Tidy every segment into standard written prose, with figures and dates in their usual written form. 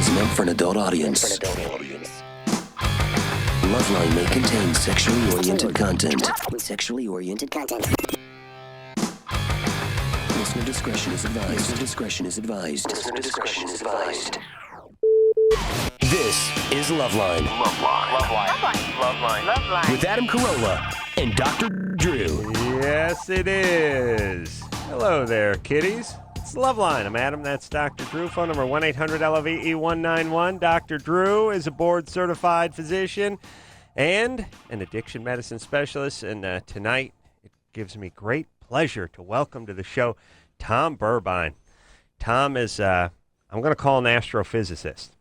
is meant for an adult audience. LoveLine may contain sexually oriented content. Listener discretion is advised. This is LoveLine. LoveLine. With Adam Carolla and Dr. Drew. Yes, it is. Hello there, kiddies. It's LoveLine. I'm Adam. That's Dr. Drew. Phone number 1-800-LOVE-191. Dr. Drew is a board-certified physician and an addiction medicine specialist. And tonight, it gives me great pleasure to welcome to the show Tom Burbine. Tom is, I'm going to call an astrophysicist.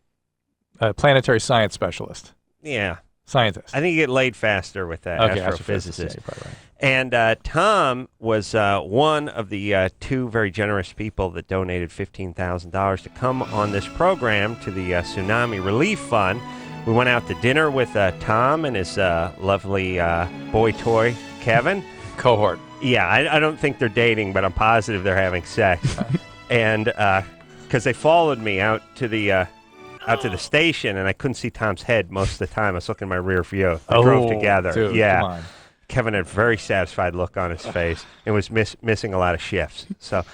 A planetary science specialist. Yeah. Scientist. I think you get laid faster with that astrophysicist. Yeah, right. And Tom was one of the two very generous people that donated $15,000 to come on this program to the Tsunami Relief Fund. We went out to dinner with Tom and his lovely boy toy, Kevin. Cohort. Yeah, I don't think they're dating, but I'm positive they're having sex. And because they followed me out to the station, and I couldn't see Tom's head most of the time. I was looking in my rear view. They drove together. Dude, yeah. Come on. Kevin had a very satisfied look on his face and was missing a lot of shifts. So,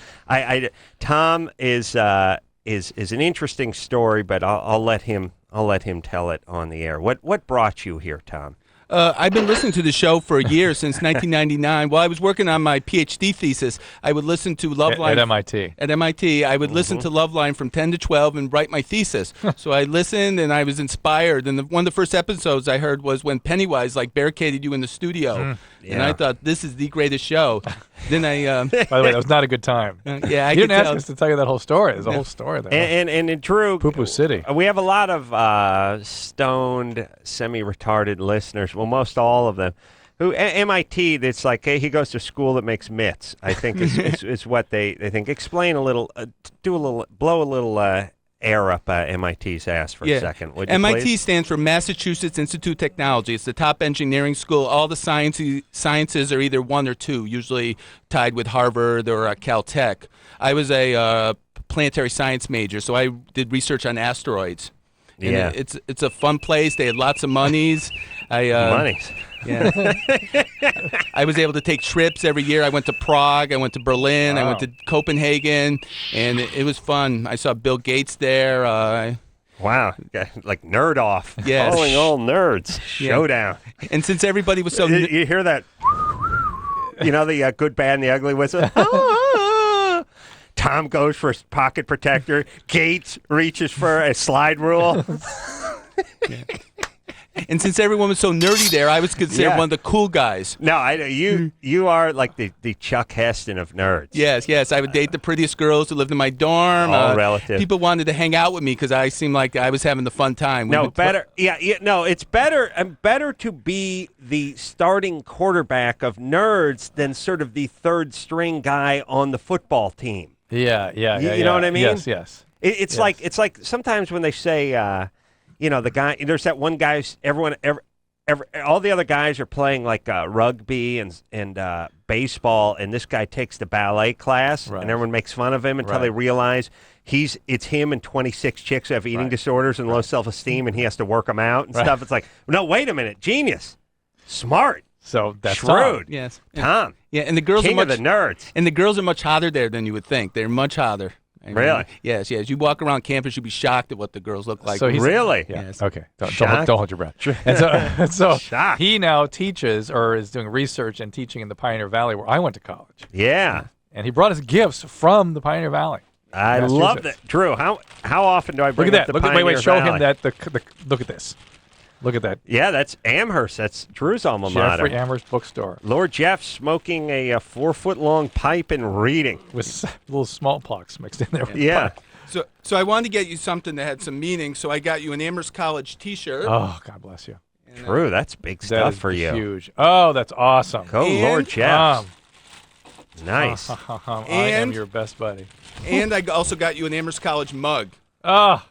Tom is an interesting story, but I'll let him tell it on the air. What brought you here, Tom? I've been listening to the show for a year, since 1999. While I was working on my PhD thesis, I would listen to LoveLine. At MIT. At MIT, I would listen to LoveLine from 10 to 12 and write my thesis. So I listened, and I was inspired. And one of the first episodes I heard was when Pennywise barricaded you in the studio. Yeah. And I thought, this is the greatest show. Then I... By the way, that was not a good time. Yeah, I You could didn't tell. ask us to tell you that whole story. There's a whole story there. And Drew, Poo-poo City. We have a lot of stoned, semi-retarded listeners. Well, most all of them. Who MIT? It's like, hey, he goes to school that makes myths. I think is what they think. Explain a little, blow a little air up MIT's ass for a second. Would you MIT please? stands for Massachusetts Institute of Technology. It's the top engineering school. All the sciences are either one or two, usually tied with Harvard or Caltech. I was a planetary science major, so I did research on asteroids. And Yeah. it's a fun place. They had lots of monies. Monies. Yeah. I was able to take trips every year. I went to Prague. I went to Berlin. Wow. I went to Copenhagen, and it was fun. I saw Bill Gates there. Wow, like nerd off. Yes. Calling all nerds. Yeah. Showdown. And since everybody was so... You hear that? You know the good, bad, and the ugly whistle? Tom goes for a pocket protector. Gates reaches for a slide rule. And since everyone was so nerdy there, I was considered one of the cool guys. No, you are like the Chuck Heston of nerds. Yes. I would date the prettiest girls who lived in my dorm. All relative. People wanted to hang out with me because I seemed like I was having the fun time. No, better. No, it's better to be the starting quarterback of nerds than sort of the third string guy on the football team. Yeah. You know what I mean? Yes. It's Yes. like sometimes when they say, the guy. There's that one guy. All the other guys are playing like rugby and baseball, and this guy takes the ballet class, and everyone makes fun of him until they realize it's him and 26 chicks who have eating disorders and low self-esteem, and he has to work them out and stuff. It's like, no, wait a minute, genius, smart. So that's shrewd. Tom. Yes. Tom. Yeah, and the girls King are of the nerds. And the girls are much hotter there than you would think. They're much hotter. Really? Yes. You walk around campus, you'd be shocked at what the girls look like. So he's Really? Yeah. Yes. Okay. Don't Shocked? hold your breath. And so Shocked. he now teaches or is doing research and teaching in the Pioneer Valley where I went to college. Yeah. And he brought us gifts from the Pioneer Valley. I love that. Drew, how often do I bring Look at up that. the Wait, Pioneer show Valley? him that. Look at this. Look at that. Yeah, that's Amherst. That's Drew's alma mater. Jeffrey Amherst bookstore. Lord Jeff smoking a 4-foot-long pipe and reading. With little smallpox mixed in there. With Yeah. pipe. So I wanted to get you something that had some meaning, so I got you an Amherst College T-shirt. Oh, God bless you. Drew, that's big That stuff is for you. huge. Oh, that's awesome. Go, And- Lord Jeff. Nice. I am your best buddy. And I also got you an Amherst College mug. Oh,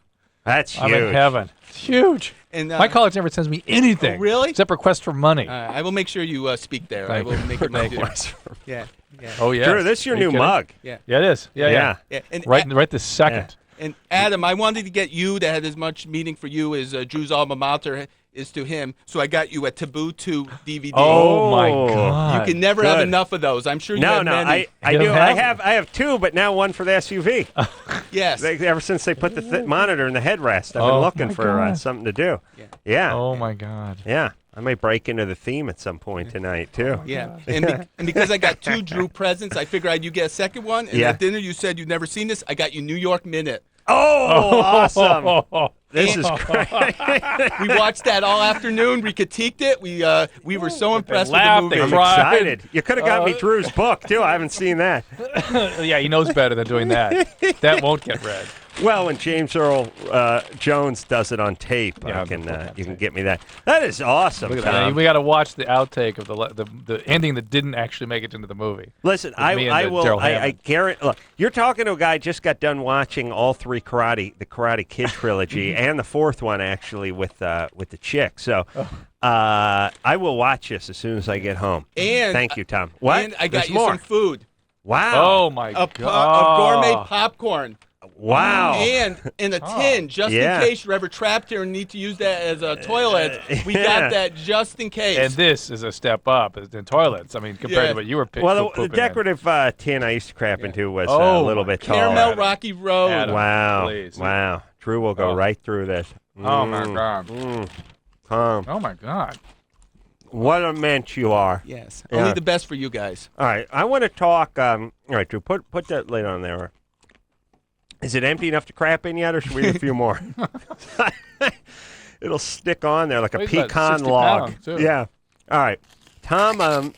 That's huge. I'm in heaven. It's huge. And My college never sends me anything. Oh, really? Except requests for money. I will make sure you speak there. I Thank will you. make it Thank you. Yeah. Oh, yeah. Drew, this is your new mug. Yeah. Yeah, it is. Yeah. Yeah. And Right this second. And Adam, I wanted to get you that had as much meaning for you as Drew's alma mater is to him, so I got you a Taboo 2 DVD. Oh my Oh. God! You can never have Good. enough of those. I'm sure you No, have no, many. I You do. don't I have two, but now one for the SUV. Yes. Ever since they put the monitor in the headrest, I've been Oh, looking my for God. something to do. Yeah. Yeah. Oh my God! Yeah. I may break into the theme at some point tonight, too. Yeah, and because I got two Drew presents, I figured you get a second one. And Yeah. at dinner, you said you've never seen this. I got you New York Minute. Oh, awesome. This is great. We watched that all afternoon. We critiqued it. We were so impressed with the laughed, movie. they I'm cried. excited. You could have got me Drew's book, too. I haven't seen that. Yeah, he knows better than doing that. That won't get read. Well, when James Earl Jones does it on tape, Yeah, you can get me that. That is awesome, Look at that. Tom. We got to watch the outtake of the ending that didn't actually make it into the movie. Listen, me and I will. Daryl I Hammond. guarantee. Look, you're talking to a guy who just got done watching all three the Karate Kid trilogy, and the fourth one actually with the chick. So, I will watch this as soon as I get home. And thank you, Tom. What? And I got There's you more. some food. Wow. Oh my A God! gourmet popcorn. Wow. And in a tin, just Yeah. in case you're ever trapped here and need to use that as a toilet. We yeah. got that just in case. And this is a step up in toilets. I mean, compared Yeah. to what you were picking. Well, the decorative tin I used to crap into was Oh, a little my bit taller. Caramel Rocky Road. Adam. Wow. Please. Wow. Drew will go Oh. right through this. Oh my God! Tom, Oh my God! what a mensch you are. Yes. Yeah. Only the best for you guys. All right, I want to talk. All right, Drew, put that lid on there. Is it empty enough to crap in yet, or should we do a few more? It'll stick on there like a Weighs about pecan 60 log. pounds, too. Yeah. All right, Tom.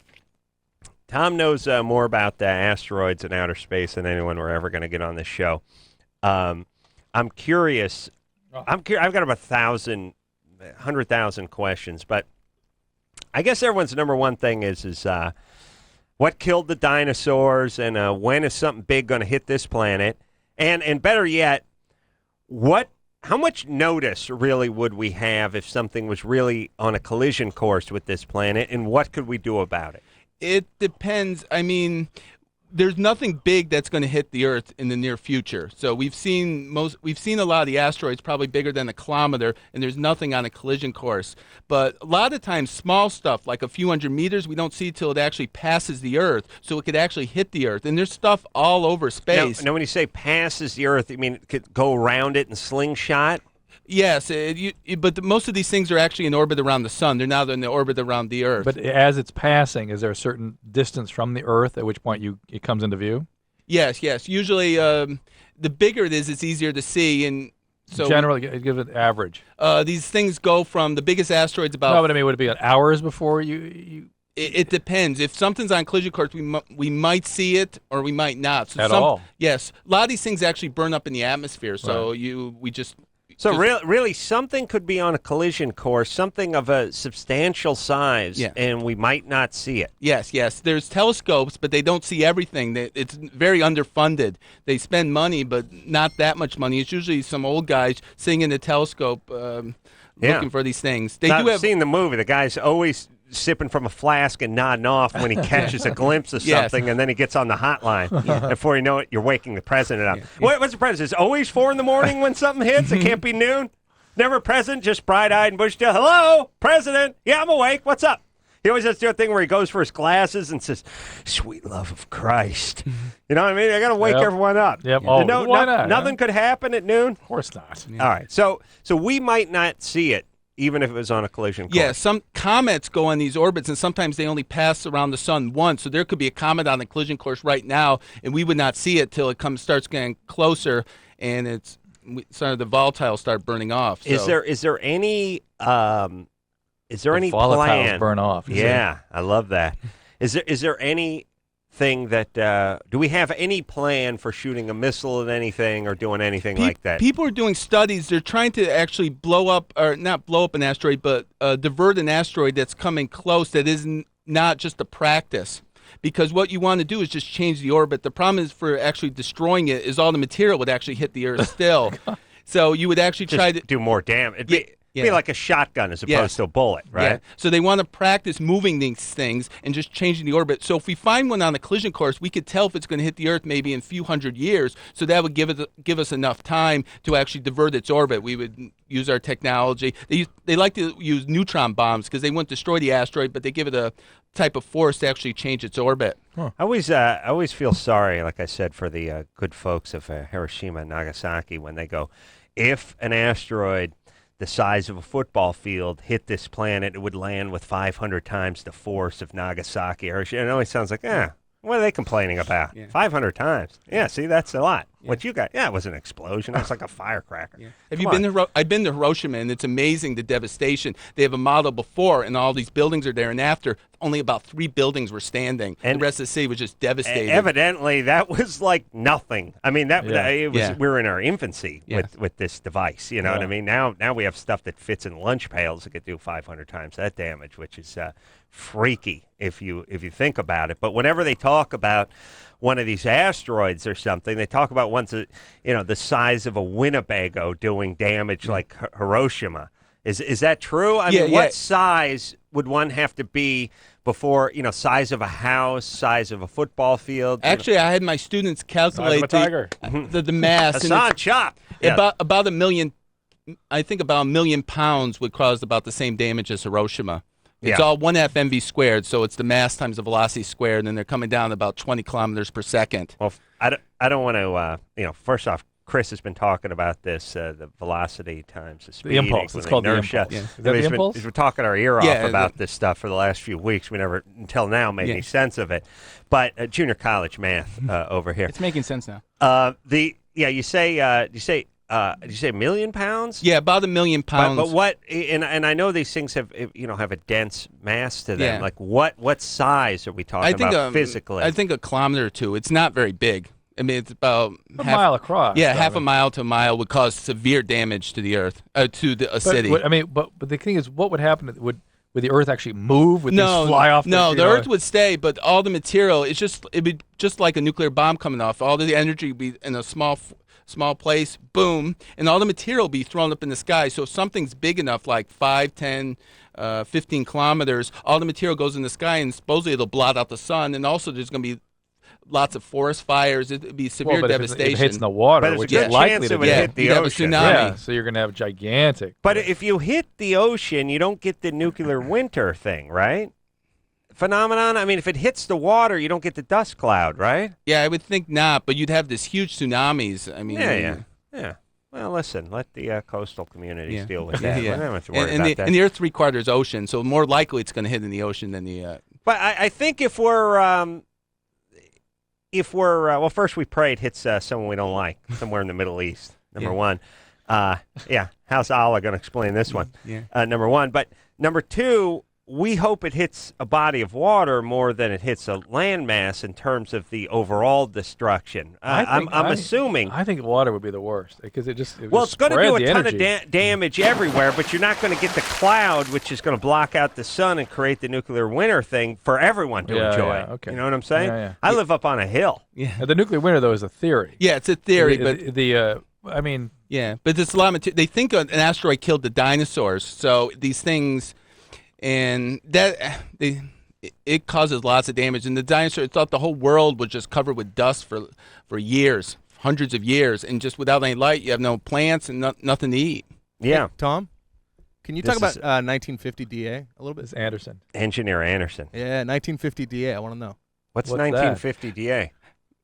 Tom knows more about asteroids and outer space than anyone we're ever going to get on this show. I'm curious. Oh. I've got about 100,000 questions, but I guess everyone's number one thing is what killed the dinosaurs, and when is something big going to hit this planet, and better yet, how much notice really would we have if something was really on a collision course with this planet, and what could we do about it? It depends. I mean, there's nothing big that's going to hit the Earth in the near future. So we've seen a lot of the asteroids probably bigger than a kilometer, and there's nothing on a collision course. But a lot of times, small stuff like a few hundred meters, we don't see till it actually passes the Earth, so it could actually hit the Earth. And there's stuff all over space. Now, when you say passes the Earth, you mean it could go around it and slingshot? Yes, but most of these things are actually in orbit around the sun. They're not in the orbit around the Earth. But as it's passing, is there a certain distance from the Earth at which point it comes into view? Yes. Usually, the bigger it is, it's easier to see, and so Generally, give it an average. these things go from the biggest asteroids about. No, but I mean, would it be hours before you It depends. If something's on collision course, we might see it or we might not. So At all? Yes, a lot of these things actually burn up in the atmosphere. So So really, something could be on a collision course, something of a substantial size, Yeah. and we might not see it. Yes. There's telescopes, but they don't see everything. It's very underfunded. They spend money, but not that much money. It's usually some old guys sitting in the telescope looking for these things. I've seen the movie. The guy's always sipping from a flask and nodding off when he catches a glimpse of Yes. something, and then he gets on the hotline. Before you know it, you're waking the president up. What's the president? It's always 4 a.m. when something hits? It can't be noon? Never present, just bright-eyed and bushy-tailed. Hello, president. Yeah, I'm awake. What's up? He always has to do a thing where he goes for his glasses and says, "Sweet love of Christ." You know what I mean? I got to wake Yep. everyone up. Yep. You Oh, know, why not, nothing could happen at noon? Of course not. All right. So we might not see it, even if it was on a collision course. Yeah, some comets go on these orbits, and sometimes they only pass around the sun once. So there could be a comet on a collision course right now, and we would not see it till it starts getting closer, and the volatiles start burning off. So. Is there any any volatiles plan? burn off. Yeah, I love that. Is there anything that do we have any plan for shooting a missile at anything or doing anything like that? People are doing studies. They're trying to actually not blow up an asteroid, but divert an asteroid that's coming close that is not just a practice. Because what you want to do is just change the orbit. The problem is for actually destroying it is all the material would actually hit the Earth still. So you would actually Just try to do more damage. Yeah. Be like a shotgun as opposed to a bullet, right? Yeah. So they want to practice moving these things and just changing the orbit. So if we find one on a collision course, we could tell if it's going to hit the Earth maybe in a few hundred years. So that would give us enough time to actually divert its orbit. We would use our technology. They like to use neutron bombs because they won't destroy the asteroid, but they give it a type of force to actually change its orbit. I always feel sorry, like I said, for the good folks of Hiroshima and Nagasaki when they go, if an asteroid the size of a football field hit this planet, it would land with 500 times the force of Nagasaki. Hiroshima. It always sounds like, what are they complaining about? 500 times. Yeah, see, that's a lot. What you got? Yeah, it was an explosion. It was like a firecracker. Have you been to? I've been to Hiroshima, and it's amazing the devastation. They have a model before, and all these buildings are there, and after, only about 3 buildings were standing. And the rest of the city was just devastated. Evidently, that was like nothing. I mean, it was. We're in our infancy with this device. You know what I mean? Now we have stuff that fits in lunch pails that could do 500 times that damage, which is freaky if you think about it. But whenever they talk about one of these asteroids or something, they talk about ones that, the size of a Winnebago doing damage like Hiroshima. Is that true? I mean, what size would one have to be before, size of a house, size of a football field? Actually, I had my students calculate the mass. Hassan Chop. About $1 million. I think about 1 million pounds would cause about the same damage as Hiroshima. It's all 1/2 mv squared, so it's the mass times the velocity squared, and they're coming down about 20 kilometers per second. Well, I don't want to, first off, Chris has been talking about this, the velocity times the speed. The impulse. It's called inertia. the impulse. Is that the impulse? He's been talking our ear off about this stuff for the last few weeks. We never, until now, made any sense of it. But junior college math over here. It's making sense now. You say 1 million pounds? Yeah, about 1 million pounds. But what? And I know these things have have a dense mass to them. Yeah. Like what size are we talking about physically? I think a kilometer or two. It's not very big. I mean, it's about a mile across. Yeah, half a mile to a mile would cause severe damage to the Earth, to a city. But the thing is, what would happen? Would the Earth actually move? Would things fly off? No, the Earth would stay, but all the material, it'd be just like a nuclear bomb coming off. All the energy would be in a small place, boom, and all the material will be thrown up in the sky. So if something's big enough, like 5, 10, 15 kilometers, all the material goes in the sky, and supposedly it'll blot out the sun, and also there's going to be lots of forest fires. It'd be severe devastation. If it hits in the water, which is likely to hit the ocean. Yeah, so you're going to have gigantic. But if you hit the ocean, you don't get the nuclear winter thing, right? Phenomenon. I mean, if it hits the water, you don't get the dust cloud, right? Yeah, I would think not, but you'd have this huge tsunamis. I mean, yeah. Well, listen, let the coastal communities deal with that. Yeah. I don't have to worry about that. And the Earth's 3/4 ocean, so more likely it's going to hit in the ocean than the. But I think if we're well, first we pray it hits someone we don't like, somewhere in the Middle East. Number one. How's Allah going to explain this one? Number one, but number two, we hope it hits a body of water more than it hits a landmass in terms of the overall destruction. I'm assuming. I think water would be the worst because it's going to do a ton of damage everywhere, but you're not going to get the cloud, which is going to block out the sun and create the nuclear winter thing for everyone to enjoy. Yeah, okay. You know what I'm saying? Yeah. I live up on a hill. Yeah. The nuclear winter, though, is a theory. Yeah, it's a theory, but but there's a lot of material. They think an asteroid killed the dinosaurs, so these things. And it causes lots of damage. And the dinosaurs thought the whole world was just covered with dust for years, hundreds of years. And just without any light, you have no plants and nothing to eat. Yeah. Hey, Tom, can you talk about 1950 DA a little bit? It's Anderson. Engineer Anderson. Yeah, 1950 DA. I want to know. What's 1950 DA?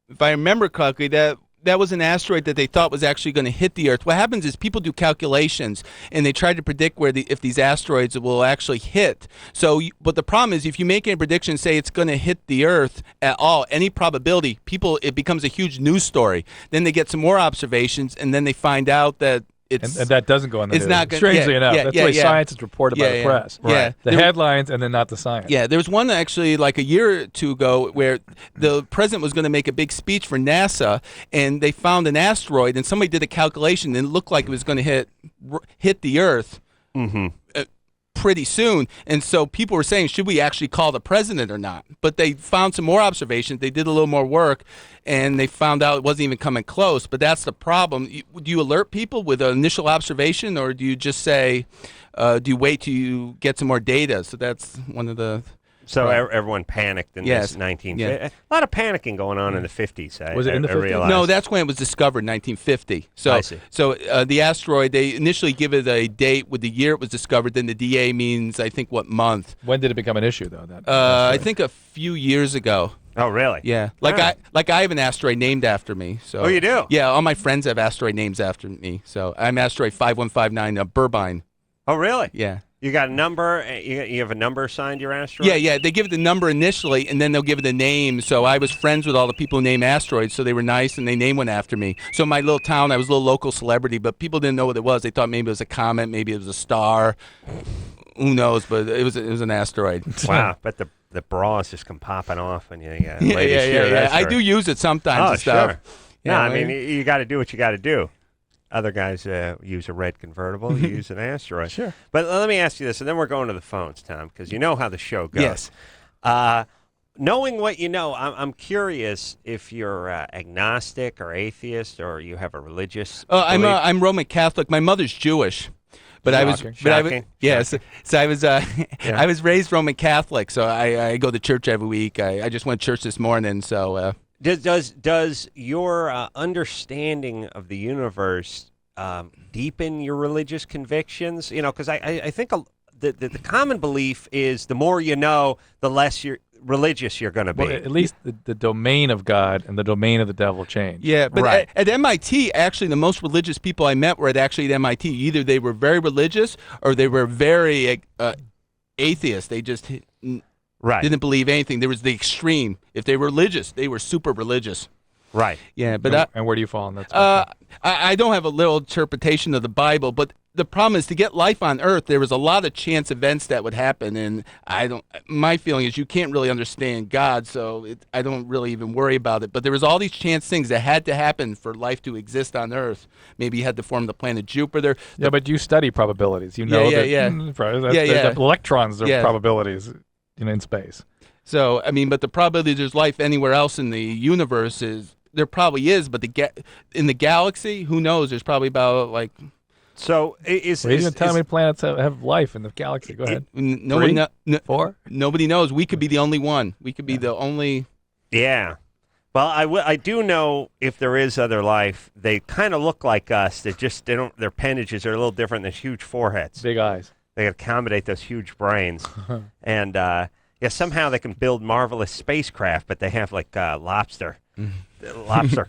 If I remember correctly, that was an asteroid that they thought was actually going to hit the Earth. What happens is people do calculations, and they try to predict if these asteroids will actually hit. But the problem is, if you make a prediction, say it's going to hit the Earth at all, any probability, it becomes a huge news story. Then they get some more observations, and then they find out that and that doesn't go on the news. Not strangely enough. That's the way science is reported by the press. Right. Yeah. The headlines and then not the science. Yeah, there was one actually like a year or two ago where the president was going to make a big speech for NASA, and they found an asteroid, and somebody did a calculation, and it looked like it was going to hit the Earth. Mm-hmm. pretty soon. And so people were saying, should we actually call the president or not? But they found some more observations. They did a little more work, and they found out it wasn't even coming close. But that's the problem. Do you alert people with an initial observation, or do you just say, do you wait till you get some more data? So that's one of the... So everyone panicked in this 1950s. Yeah. A lot of panicking going on in the 50s. Was it in the 50s? Realized. No, that's when it was discovered, 1950. So, I see. So the asteroid, they initially give it a date with the year it was discovered. Then the DA means, I think, what month. When did it become an issue, though? That I think a few years ago. Oh, really? Yeah. Right. I have an asteroid named after me. So. Oh, you do? Yeah, all my friends have asteroid names after me. So I'm asteroid 5159, Burbine. Oh, really? Yeah. You got a number? You have a number assigned your asteroid? Yeah. They give it the number initially, and then they'll give it a name. So I was friends with all the people who name asteroids, so they were nice, and they named one after me. So my little town, I was a little local celebrity, but people didn't know what it was. They thought maybe it was a comet, maybe it was a star. Who knows? But it was an asteroid. Wow. But the bras just come popping off, and Yeah. I do use it sometimes and stuff. Sure. Yeah, No, I mean, you got to do what you got to do. Other guys use a red convertible. You use an asteroid. Sure. But let me ask you this, and then we're going to the phones, Tom, because you know how the show goes. Yes. Knowing what you know, I'm curious if you're agnostic or atheist, or you have a religious. I'm belief. Roman Catholic. My mother's Jewish. But I was, Shocking. so I was, I was raised Roman Catholic. So I go to church every week. I just went to church this morning. So Does your understanding of the universe deepen your religious convictions? You know, because I think the common belief is the more you know, the less religious you're going to be. Well, at least the domain of God and the domain of the devil change. yeah, but Right. at MIT, actually, the most religious people I met were at MIT. Either they were very religious or they were very atheist. They just Right. didn't believe anything. There was the extreme. If they were religious, they were super religious. Right. Yeah, but And where do you fall on that spectrum? I don't have a little interpretation of the Bible, but the problem is to get life on Earth, there was a lot of chance events that would happen, and my feeling is you can't really understand God, so I don't really even worry about it. But there was all these chance things that had to happen for life to exist on Earth. Maybe you had to form the planet Jupiter. Yeah, but you study probabilities. You know that electrons are probabilities in space. So, I mean, but the probability there's life anywhere else in the universe there probably is, but in the galaxy, who knows? There's probably about like... So Well, you can tell how many planets have life in the galaxy. Go ahead. Four? Nobody knows. We could be the only one. We could be the only... Yeah. Well, I do know if there is other life, they kind of look like us. Their appendages are a little different than huge foreheads. Big eyes. They accommodate those huge brains. And somehow they can build marvelous spacecraft, but they have like lobster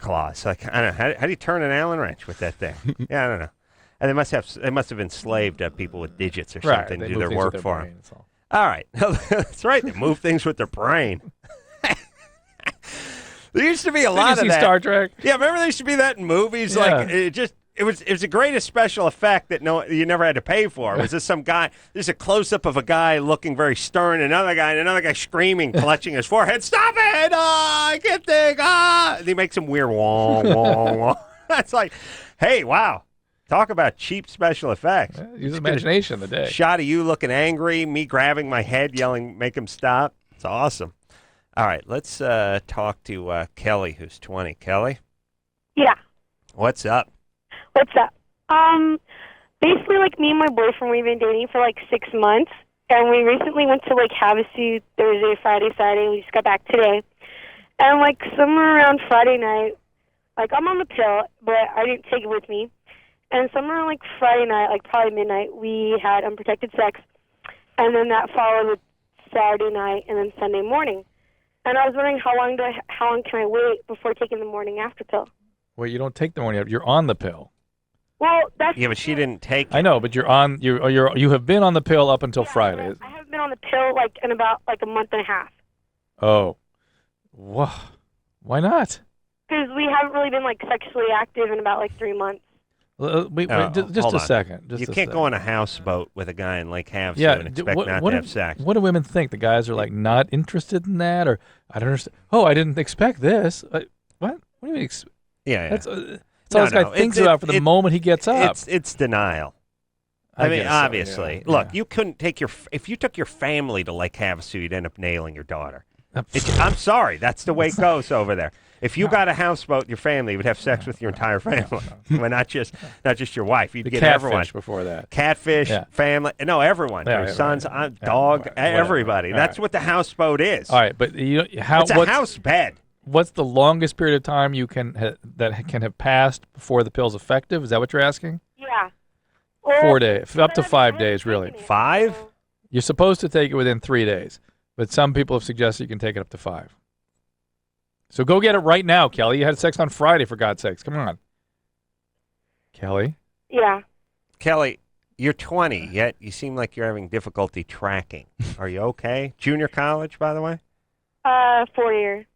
claws. Like, I don't know. How do you turn an Allen wrench with that thing? Yeah, I don't know. And they must have enslaved people with digits or something to do their work for them. All right. That's right. They move things with their brain. There used to be a lot of that. Star Trek? Yeah, remember there used to be that in movies? Yeah. Like it was the greatest special effect that you never had to pay for. It was just some guy. There's a close up of a guy looking very stern, and another guy screaming, clutching his forehead. Stop it! I can't think. And he makes him weird. Wah, wah, wah. That's like, hey, wow. Talk about cheap special effects. Yeah, use imagination of the day. Shot of you looking angry, me grabbing my head, yelling, make him stop. It's awesome. All right, let's talk to Kelly, who's 20. Kelly? Yeah. What's up? What's up? Basically, like, me and my boyfriend, we've been dating for, like, 6 months, and we recently went to, like, Havasu Thursday, Friday, Saturday, we just got back today. And, like, somewhere around Friday night, like, I'm on the pill, but I didn't take it with me. And somewhere around, like, Friday night, like, probably midnight, we had unprotected sex, and then that followed with Saturday night and then Sunday morning. And I was wondering how long can I wait before taking the morning after pill? Well, you don't take the morning after. You're on the pill. Well, that's... Yeah, but she didn't take it. I know, but you have been on the pill up until Friday. I haven't been on the pill, like, in about, like, a month and a half. Oh. Why not? Because we haven't really been, like, sexually active in about, like, 3 months. Wait, just a second. You can't go on a houseboat with a guy in Lake Havasu and expect not to have sex. What do women think? The guys are like not interested in that, or I don't understand. Oh, I didn't expect this. What? What do you mean? Yeah. That's all this guy thinks about for the moment he gets up. It's denial. I mean, guess so, obviously. yeah. Look, Yeah. you couldn't take if you took your family to Lake Havasu, you'd end up nailing your daughter. Pff. I'm sorry. That's the way it goes over there. If you got a houseboat, your family would have sex with your entire family. Well, not just your wife. You'd The get catfish everyone. before that. Catfish, Yeah. family. No, everyone. Yeah, Your yeah, sons, right. dog, Whatever. everybody. All That's right. what the houseboat is. All right, but It's a house bed. What's the longest period of time you can that can have passed before the pill's effective? Is that what you're asking? Yeah. Well, 4 days, up to I 5 haven't days, really. taken it, 5? so- You're supposed to take it within 3 days, but some people have suggested you can take it up to 5. So go get it right now, Kelly. You had sex on Friday, for God's sakes. Come on. Kelly? Yeah. Kelly, you're 20, yet you seem like you're having difficulty tracking. Are you okay? Junior college, by the way? 4 years.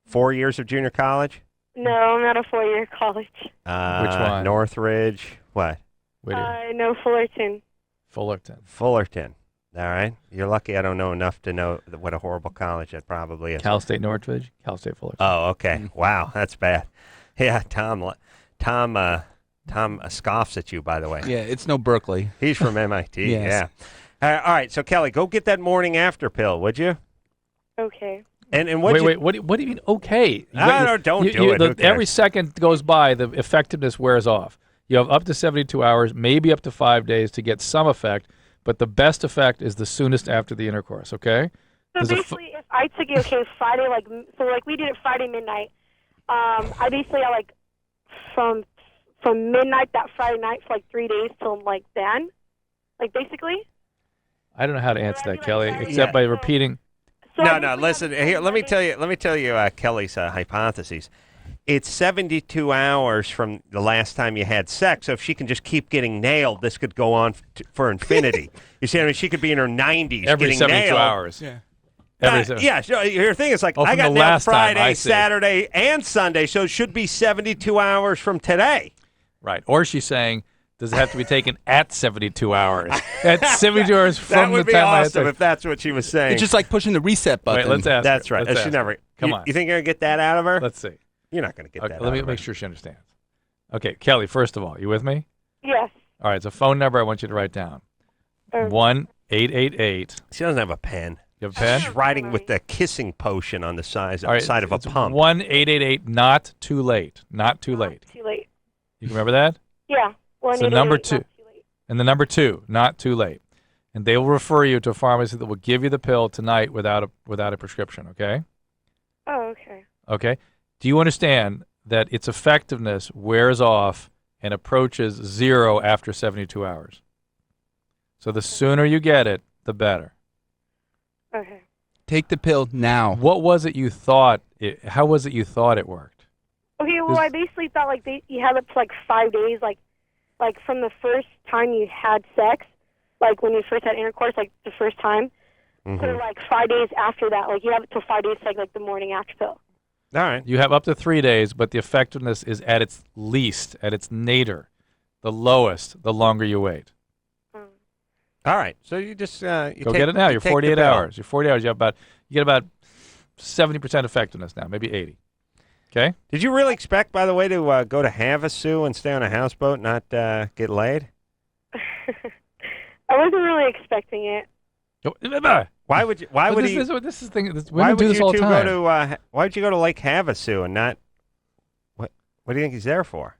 4 years of junior college? No, I'm at a 4-year college. Which one? Northridge. What? Whittier. No, Fullerton. Fullerton. Fullerton. All right. You're lucky I don't know enough to know what a horrible college that probably is. Cal State Northridge, Cal State Fullerton. Oh, okay. Wow, that's bad. Yeah, Tom scoffs at you, by the way. Yeah, it's no Berkeley. He's from MIT. Yes. Yeah. All right. So Kelly, go get that morning after pill, would you? Okay. And what? Wait. What do you mean? Okay. No, don't do it. Who cares? Every second goes by, the effectiveness wears off. You have up to 72 hours, maybe up to 5 days to get some effect, but the best effect is the soonest after the intercourse. Okay. So basically, if I took it, Friday, we did it Friday midnight. I basically got from midnight that Friday night for 3 days till then, basically. I don't know how to answer that, Kelly, Yeah. except by repeating. So No. Listen here. Let me tell you Kelly's hypotheses. It's 72 hours from the last time you had sex. So if she can just keep getting nailed, this could go on for infinity. You see, she could be in her 90s Every getting 72 nailed. hours. Yeah. Yeah. So your thing is I from got the nailed last time, I Friday, see. Saturday, and Sunday, so it should be 72 hours from today. Right. Or she's saying, does it have to be taken at 72 hours? At 72 hours That from would the be time I had awesome sex. if that's what she was saying. It's just like pushing the reset button. Wait, let's ask That's her. right. Let's She ask never. her. Come on. You think you're gonna get that out of her? Let's see. You're not gonna get Okay, that. let out me of make her. sure she understands. Okay, Kelly, first of all, you with me? Yes. All right, it's a phone number I want you to write down. 1-888. She doesn't have a pen. You have a pen? She's writing with the kissing potion on the side All right, of a it's pump. 1-888, not too late. Not too late. Too late. You can remember that? Yeah. So number 188, two. not too late. And the number 2, not too late. And they will refer you to a pharmacy that will give you the pill tonight without a prescription, okay? Oh, okay. Okay? Do you understand that its effectiveness wears off and approaches 0 after 72 hours? So the sooner you get it, the better. Okay. Take the pill now. What was it you thought how was it you thought it worked? Okay, well, I basically thought you had up to 5 days, from the first time you had sex, when you first had intercourse, the first time, to 5 days after that, you have it till 5 days to take the morning after pill. All right. You have up to 3 days, but the effectiveness is at its least, at its nadir, the lowest, the longer you wait. All right. So you just Go get it now. You're 48 hours. You're 40 hours. You get about 70% effectiveness now, maybe 80. Okay? Did you really expect, by the way, to go to Havasu and stay on a houseboat, not get laid? I wasn't really expecting it. Why would you? Why would he? This is thing. Why Women do would this you all the two time. go to? Why would you go to Lake Havasu and not? What do you think he's there for?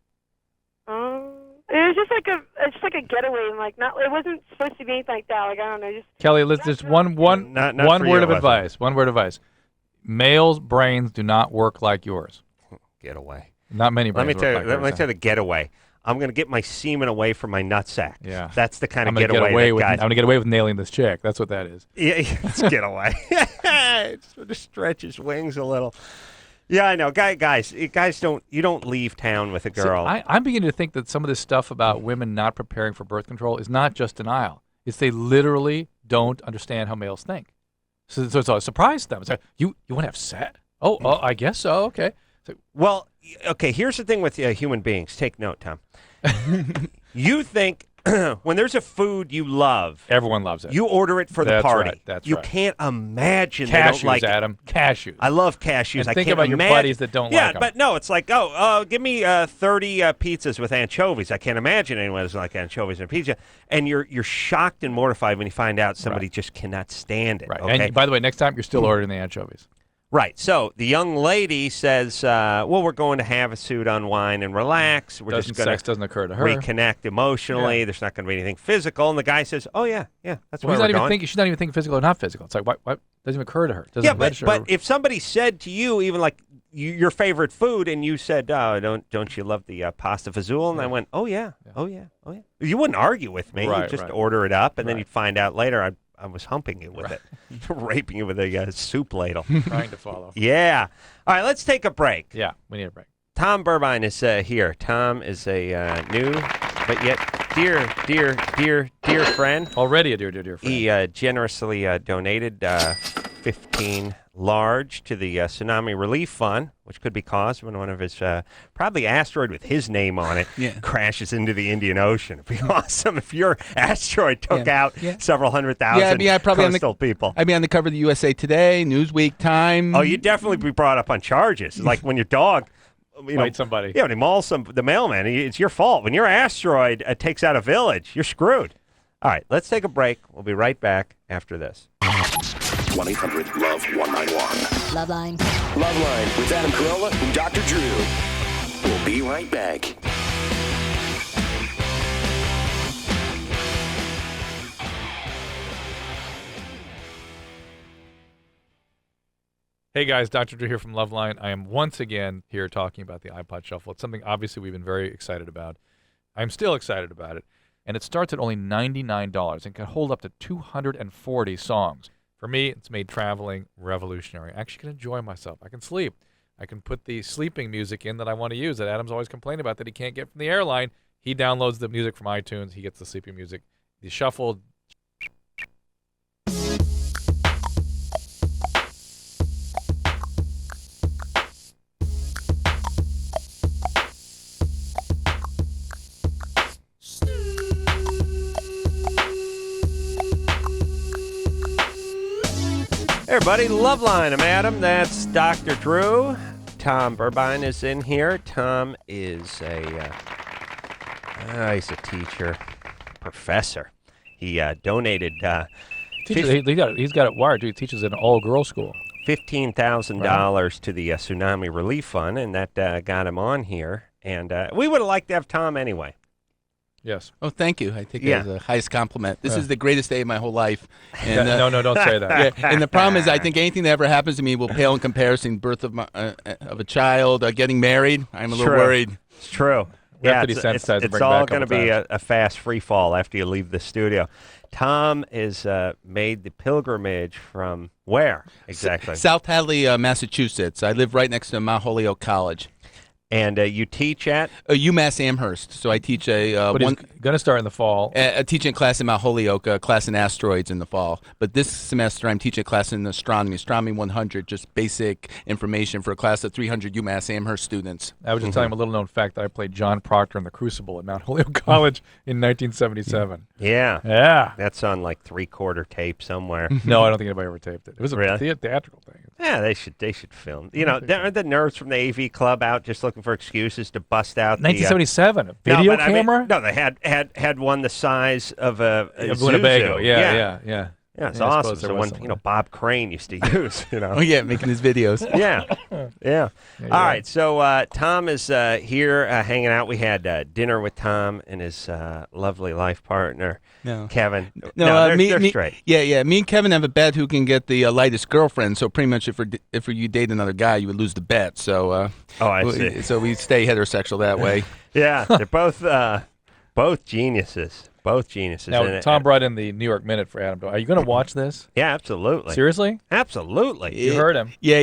It was just a getaway, not. It wasn't supposed to be anything like that. I don't know, just. Kelly, let's just one Not one for word you, of was it? advice. One word of advice. Males' brains do not work like yours. Get away. Not many Let brains me tell you. work like Let me yours. tell you the getaway. I'm going to get my semen away from my nutsack. Yeah. That's the kind I'm of gonna getaway that I'm guys. gonna get away with nailing this chick. That's what that is. Yeah, let's get away. Sort of stretch his wings a little. Yeah, I know. Guys you don't leave town with a girl. See, I'm beginning to think that some of this stuff about women not preparing for birth control is not just denial. It's they literally don't understand how males think. So it's a surprise to them. It's like, you want to have sex? Oh, I guess so. Okay. Well, okay, here's the thing with human beings. Take note, Tom. You think when there's a food you love, Everyone loves it. you order it for the That's party. right, that's you right. can't imagine Cashews, they don't like it. Adam. Cashews. I love cashews. And I think can't about your imagine. buddies that don't yeah, like 'em. but no, it's like, give me 30 pizzas with anchovies. I can't imagine anyone who's like anchovies in a pizza. And you're shocked and mortified when you find out somebody just cannot stand it. Right. Okay? And by the way, next time you're still ordering the anchovies. Right. So the young lady says, well, we're going to have a suit, unwind, and relax. We're just going Sex to doesn't occur to her. reconnect emotionally. Yeah. There's not going to be anything physical. And the guy says, oh, yeah, that's Well, where he's we're not even going. thinking. She's not even thinking physical or not physical. It's like what doesn't even occur to her. Doesn't Yeah, register but her. if somebody said to you, even like your favorite food, and you said, oh, don't you love the pasta fazool? And I went, oh, yeah. You wouldn't argue with me. Right, You'd just right. order it up, and then Right. you'd find out later I was humping you with it, raping you with a soup ladle. Trying to follow. Yeah. All right, let's take a break. Yeah, we need a break. Tom Burbine is here. Tom is a new, but yet dear friend. Already a dear friend. He generously donated 15 large to the Tsunami Relief Fund, which could be caused when one of his, probably asteroid with his name on it, crashes into the Indian Ocean. It'd be awesome if your asteroid took out several hundred thousand coastal people. I'd be on the cover of the USA Today, Newsweek, Time. Oh, you'd definitely be brought up on charges. Like when your dog... Fight somebody. Yeah, when he mauls the mailman, it's your fault. When your asteroid takes out a village, you're screwed. All right, let's take a break. We'll be right back after this. 1-800-LOVE-191. LoveLine. LoveLine with Adam Carolla and Dr. Drew. We'll be right back. Hey guys, Dr. Drew here from LoveLine. I am once again here talking about the iPod Shuffle. It's something obviously we've been very excited about. I'm still excited about it. And it starts at only $99 and can hold up to 240 songs. For me, it's made traveling revolutionary. I actually can enjoy myself. I can sleep. I can put the sleeping music in that I want to use that Adam's always complaining about that he can't get from the airline. He downloads the music from iTunes. He gets the sleeping music. The shuffle. Hey everybody, LoveLine. I'm Adam. That's Dr. Drew. Tom Burbine is in here. Tom is he's a teacher, professor. He donated He's got it wired. He teaches in an all-girls school. $15,000 to the Tsunami Relief Fund, and that got him on here. And we would have liked to have Tom anyway. Yes. Oh, thank you. I think that's the highest compliment. This is the greatest day of my whole life. And, No, don't say that. and the problem is, I think anything that ever happens to me will pale in comparison. Birth of a child, getting married. I'm a little worried. It's true. We have to it's desensitize and it's bring all back a going to couple be times. a fast free fall after you leave the studio. Tom is made the pilgrimage from where exactly? South Hadley, Massachusetts. I live right next to Mount Holyoke College. And you teach at? UMass Amherst. So I teach But he's going to start in the fall. a teaching class in Mount Holyoke, a class in asteroids in the fall. But this semester I'm teaching a class in Astronomy 100, just basic information for a class of 300 UMass Amherst students. I was just telling him a little-known fact that I played John Proctor in The Crucible at Mount Holyoke College in 1977. Yeah. Yeah. That's on like 3/4 tape somewhere. No, I don't think anybody ever taped it. It was a Really? theatrical thing. Yeah, they should film. You know, aren't the nerds from the AV Club out just looking for excuses to bust out 1977, a the video no, but I mean, camera? no, they had one the size of a Of zoo Winnebago. zoo. Yeah. Yeah, it's Yeah, I awesome. suppose So there one, was some. Bob Crane used to use. Oh yeah, making his videos. Yeah. you're All right. right. So Tom is here hanging out. We had dinner with Tom and his lovely life partner, No. Kevin. No, they're straight. Yeah. Me and Kevin have a bet who can get the lightest girlfriend. So pretty much, if you date another guy, you would lose the bet. So I see. So we stay heterosexual that way. Yeah, they're both geniuses. Both geniuses. Now, And Tom brought in the New York Minute for Adam. Are you going to watch this? Yeah, absolutely. Seriously? Absolutely. You heard him. Yeah.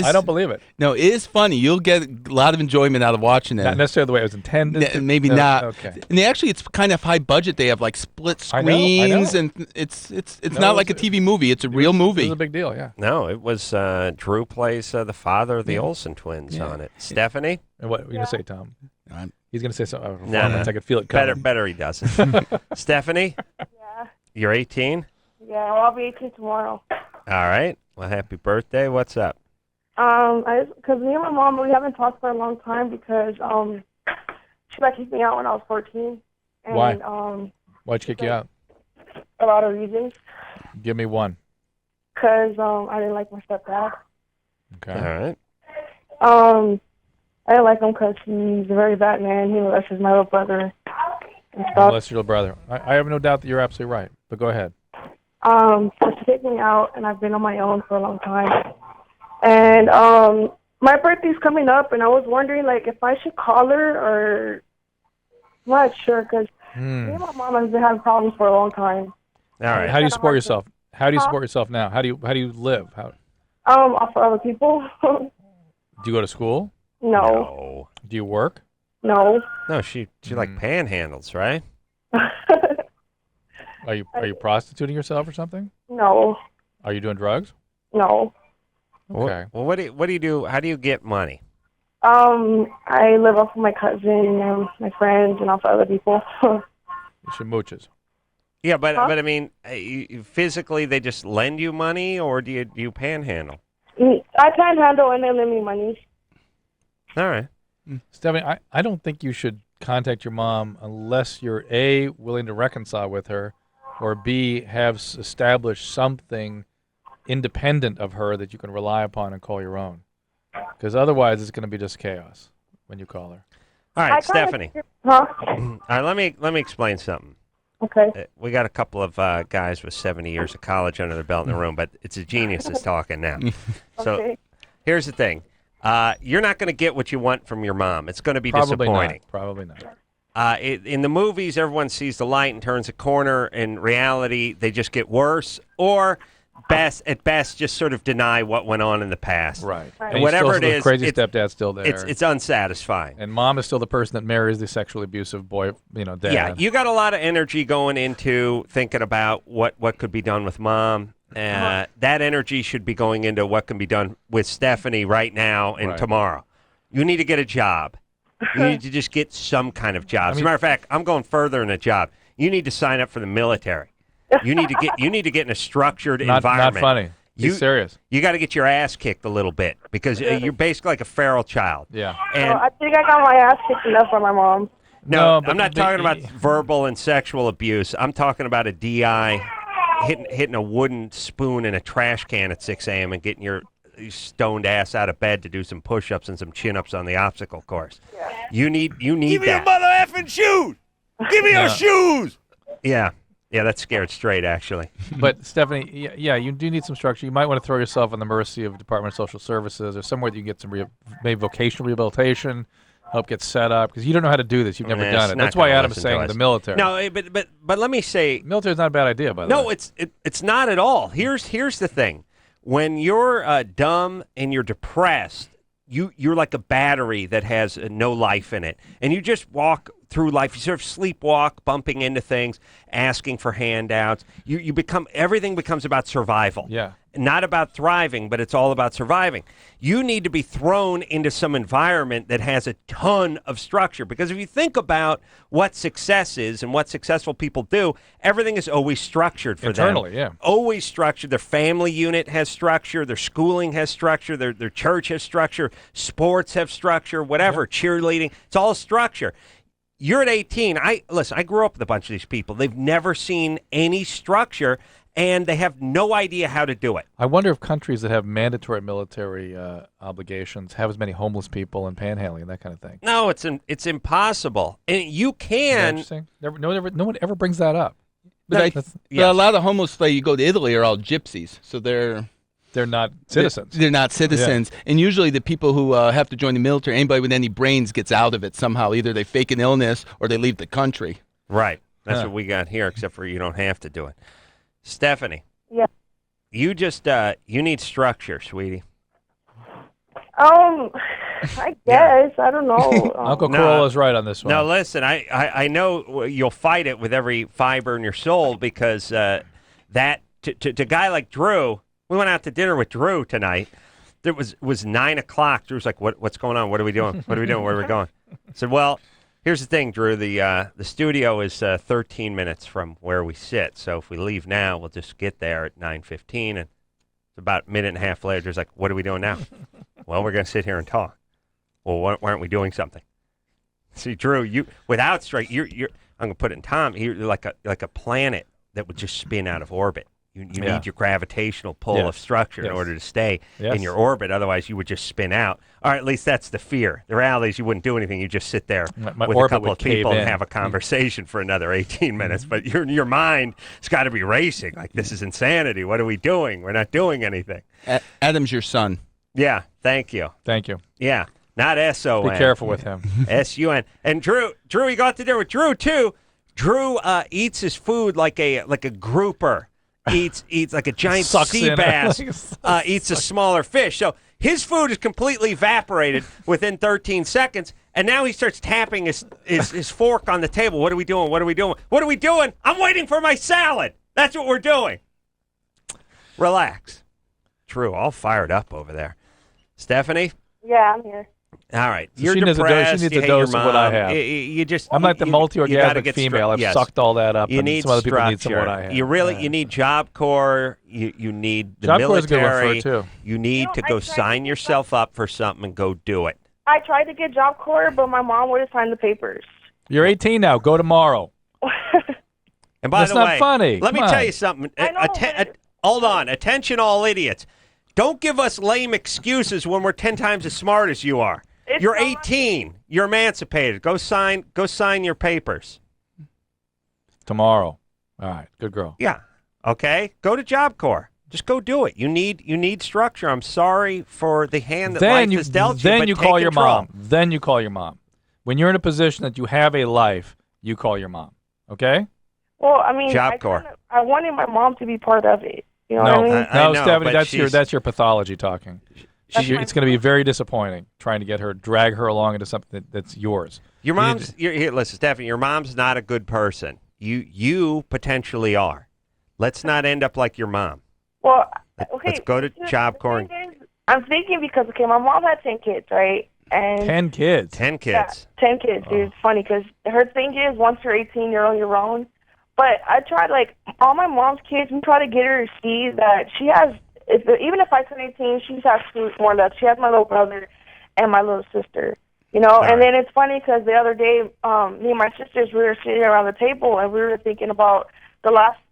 I don't believe it. No, it is funny. You'll get a lot of enjoyment out of watching it. Not necessarily the way it was intended. Maybe No, not. Okay. And it's kind of high budget. They have like split I know, I know. screens, and it's No, not like a TV movie. It's a real It movie. was a big deal, yeah. No, it was Drew plays the father of the Olsen twins on it. Stephanie? And what were you going to say, Tom? He's going to say something. No. I could feel it coming. Better he doesn't. Stephanie, Yeah. you're 18? Yeah, well, I'll be 18 tomorrow. All right. Well, happy birthday. What's up? Because me and my mom, we haven't talked for a long time because she got kicked me out when I was 14. And, Why? Why'd she kick you out? A lot of reasons. Give me one. Because I didn't like my stepdad. Okay. All right. I didn't like him because he's a very bad man. He molested my little brother and stuff. Unless your little brother. I have no doubt that you're absolutely right. But go ahead. So she kicked me out, and I've been on my own for a long time. And my birthday's coming up, and I was wondering, like, if I should call her or... I'm not sure, because me and my mom have been having problems for a long time. All right. How do you support yourself? How do you support yourself now? How do you live? How Off for other people. do you go to school? No. Do you work? No. No, she like panhandles, right? Are you prostituting yourself or something? No. Are you doing drugs? No. Okay. Well, what do you do? How do you get money? I live off of my cousin and my friends and off of other people. You should mooches. Yeah, but I mean, physically they just lend you money, or do you panhandle? I panhandle and they lend me money. All right. Stephanie, I don't think you should contact your mom unless you're A, willing to reconcile with her, or B, have established something independent of her that you can rely upon and call your own. Because otherwise it's going to be just chaos when you call her. All right, Stephanie. Huh? All right, let me explain something. Okay. We got a couple of guys with 70 years of college under their belt in the room, but it's a genius that's talking now. So Okay. here's the thing. You're not going to get what you want from your mom. It's going to be Probably disappointing. not. Probably not. In the movies, everyone sees the light and turns a corner. In reality, they just get worse, or at best, just sort of deny what went on in the past. Right. And whatever it is, crazy stepdad's still there. It's unsatisfying. And mom is still the person that marries the sexually abusive boy, dad. Yeah, you got a lot of energy going into thinking about what could be done with mom. That energy should be going into what can be done with Stephanie right now and tomorrow. You need to get a job. You need to just get some kind of job. As a matter of fact, I'm going further in a job. You need to sign up for the military. You need to get in a structured environment. Not funny. Be serious. You got to get your ass kicked a little bit because you're basically like a feral child. Yeah. And I think I got my ass kicked enough by my mom. no, but I'm not talking about verbal and sexual abuse. I'm talking about a DI hitting a wooden spoon in a trash can at 6 a.m. and getting your stoned ass out of bed to do some push-ups and some chin-ups on the obstacle course. Yeah. You need Give me that. your mother effing shoes! Give me your shoes! Yeah. Yeah, that's scared straight, actually. But, Stephanie, yeah, you do need some structure. You might want to throw yourself on the mercy of the Department of Social Services or somewhere that you can get some maybe vocational rehabilitation, help get set up, because you don't know how to do this. You've never done it. That's why Adam's saying the military. No, but let me say... Military's not a bad idea, by the way. No, it's not at all. Here's the thing. When you're dumb and you're depressed, you're like a battery that has no life in it. And you just walk through life. You sort of sleepwalk, bumping into things, asking for handouts. Everything becomes about survival. Yeah. Not about thriving, but it's all about surviving. You need to be thrown into some environment that has a ton of structure. Because if you think about what success is and what successful people do, everything is always structured for them. Internally, yeah. Always structured. Their family unit has structure. Their schooling has structure. Their church has structure. Sports have structure. Whatever. Cheerleading. It's all structure. You're at 18. I grew up with a bunch of these people. They've never seen any structure, and they have no idea how to do it. I wonder if countries that have mandatory military obligations have as many homeless people and panhandling and that kind of thing. No, it's impossible. And you can... Interesting. No one ever brings that up. But a lot of the homeless, you go to Italy, are all gypsies, so they're not citizens. They're not citizens. Yeah. And usually the people who have to join the military, anybody with any brains gets out of it somehow. Either they fake an illness or they leave the country. Right. That's what we got here, except for you don't have to do it. Stephanie. Yeah. You just, you need structure, sweetie. I guess. I don't know. Uncle Corolla's right on this one. No, listen, I know you'll fight it with every fiber in your soul because to a guy like Drew, we went out to dinner with Drew tonight. It was 9 o'clock. Drew's like, what's going on? What are we doing? What are we doing? Where are we going? I said, well, here's the thing, Drew. The studio is 13 minutes from where we sit. So if we leave now, we'll just get there at 9:15. And it's about a minute and a half later. Drew's like, what are we doing now? Well, we're going to sit here and talk. Well, why aren't we doing something? See, Drew, you without straight, you're I'm going to put it in Tom. You're like a planet that would just spin out of orbit. You need your gravitational pull of structure in order to stay in your orbit. Otherwise, you would just spin out. Or at least that's the fear. The reality is you wouldn't do anything. You just sit there My with a couple of cave people in. and have a conversation for another 18 minutes. But your mind has got to be racing. Like, this is insanity. What are we doing? We're not doing anything. Adam's your son. Yeah, thank you. Thank you. Yeah, not S-O-N. Be careful with him. S-U-N. And Drew, you got to do with Drew, too. Drew eats his food like a grouper. Eats like a giant Sucks sea in. bass. Eats a smaller fish. So his food is completely evaporated within 13 seconds, and now he starts tapping his fork on the table. What are we doing? What are we doing? What are we doing? I'm waiting for my salad. That's what we're doing. Relax. Drew, all fired up over there. Stephanie? Yeah, I'm here. All right. So You're she needs depressed. a you hate dose your of what I mom. have. You just, I'm like the you gotta multi-orgasmic get female. I've yes. sucked all that up. You and need some other people need some structure. of what I have. You need Job Corps. You need the Job Corps is a good one for military. her, too. You need to go sign yourself up for something and go do it. I tried to get Job Corps, but my mom wouldn't sign the papers. You're 18 now. Go tomorrow. And by That's the not way, funny. let me Come tell on. you something. I know, but- Hold on. Attention, all idiots. Don't give us lame excuses when we're 10 times as smart as you are. It's You're not- 18. You're emancipated. Go sign your papers. Tomorrow. All right. Good girl. Yeah. Okay. Go to Job Corps. Just go do it. You need structure. I'm sorry for the hand that life has dealt you. Then but you take call your control. mom. Then you call your mom. When you're in a position that you have a life, you call your mom. Okay? Well, I mean, Job Corps. I wanted my mom to be part of it. You know what I mean? I know, Stephanie, but that's your pathology talking. That's my It's going to be very disappointing trying to drag her along into something that's yours. Your mom's. Here, listen, Stephanie. Your mom's not a good person. You potentially are. Let's not end up like your mom. Well, okay. Let's go to Job Corps. The thing is, I'm thinking because, my mom had 10 kids, right? And 10 kids. 10 kids. Yeah, 10 kids, dude. It's funny because her thing is once you're 18, you're on your own. But I tried, all my mom's kids, we try to get her to see that she has, even if I turn 18, she has more or less. She has my little brother and my little sister, you know. And then it's funny because the other day, me and my sisters, we were sitting around the table and we were thinking about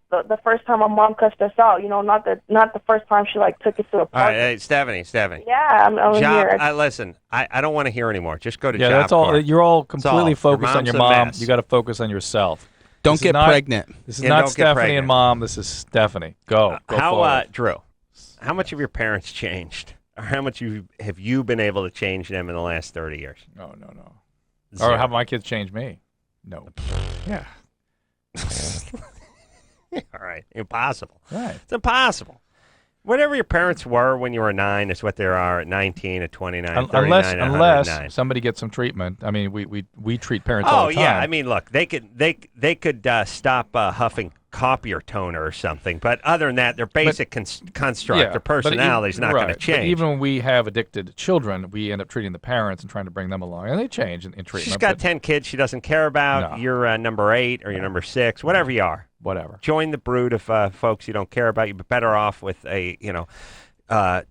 the first time my mom cussed us out, you know, not the first time she took us to a All party. right, hey, Stephanie. Yeah, I'm here. Listen, I don't want to hear anymore. Just go to Yeah, Job that's all. Corps. You're all completely Your focused on mom's your a mom. mess. You got to focus on yourself. Don't This is get not- pregnant. This is Yeah, not don't get Stephanie pregnant. and Mom. This is Stephanie. Go forward. Drew? How much have your parents changed, or how much have you been able to change them in the last 30 years? No. Zero. Or have my kids changed me? No. Yeah. All right, impossible. Right. It's impossible. Whatever your parents were when you were 9 is what they are at 19, at 29, 39, Unless 109. somebody gets some treatment. I mean, we treat parents all Oh the time. yeah, I mean, look, they could stop huffing copier toner or something, but other than that, their basic construct, their personality is not going to But change. even when we have addicted children, we end up treating the parents and trying to bring them along, and they change in treatment. She's got 10 kids she doesn't care about. No. You're number 8 or you're number 6, whatever you are. Whatever. Join the brood of folks you don't care about. You'd be better off with a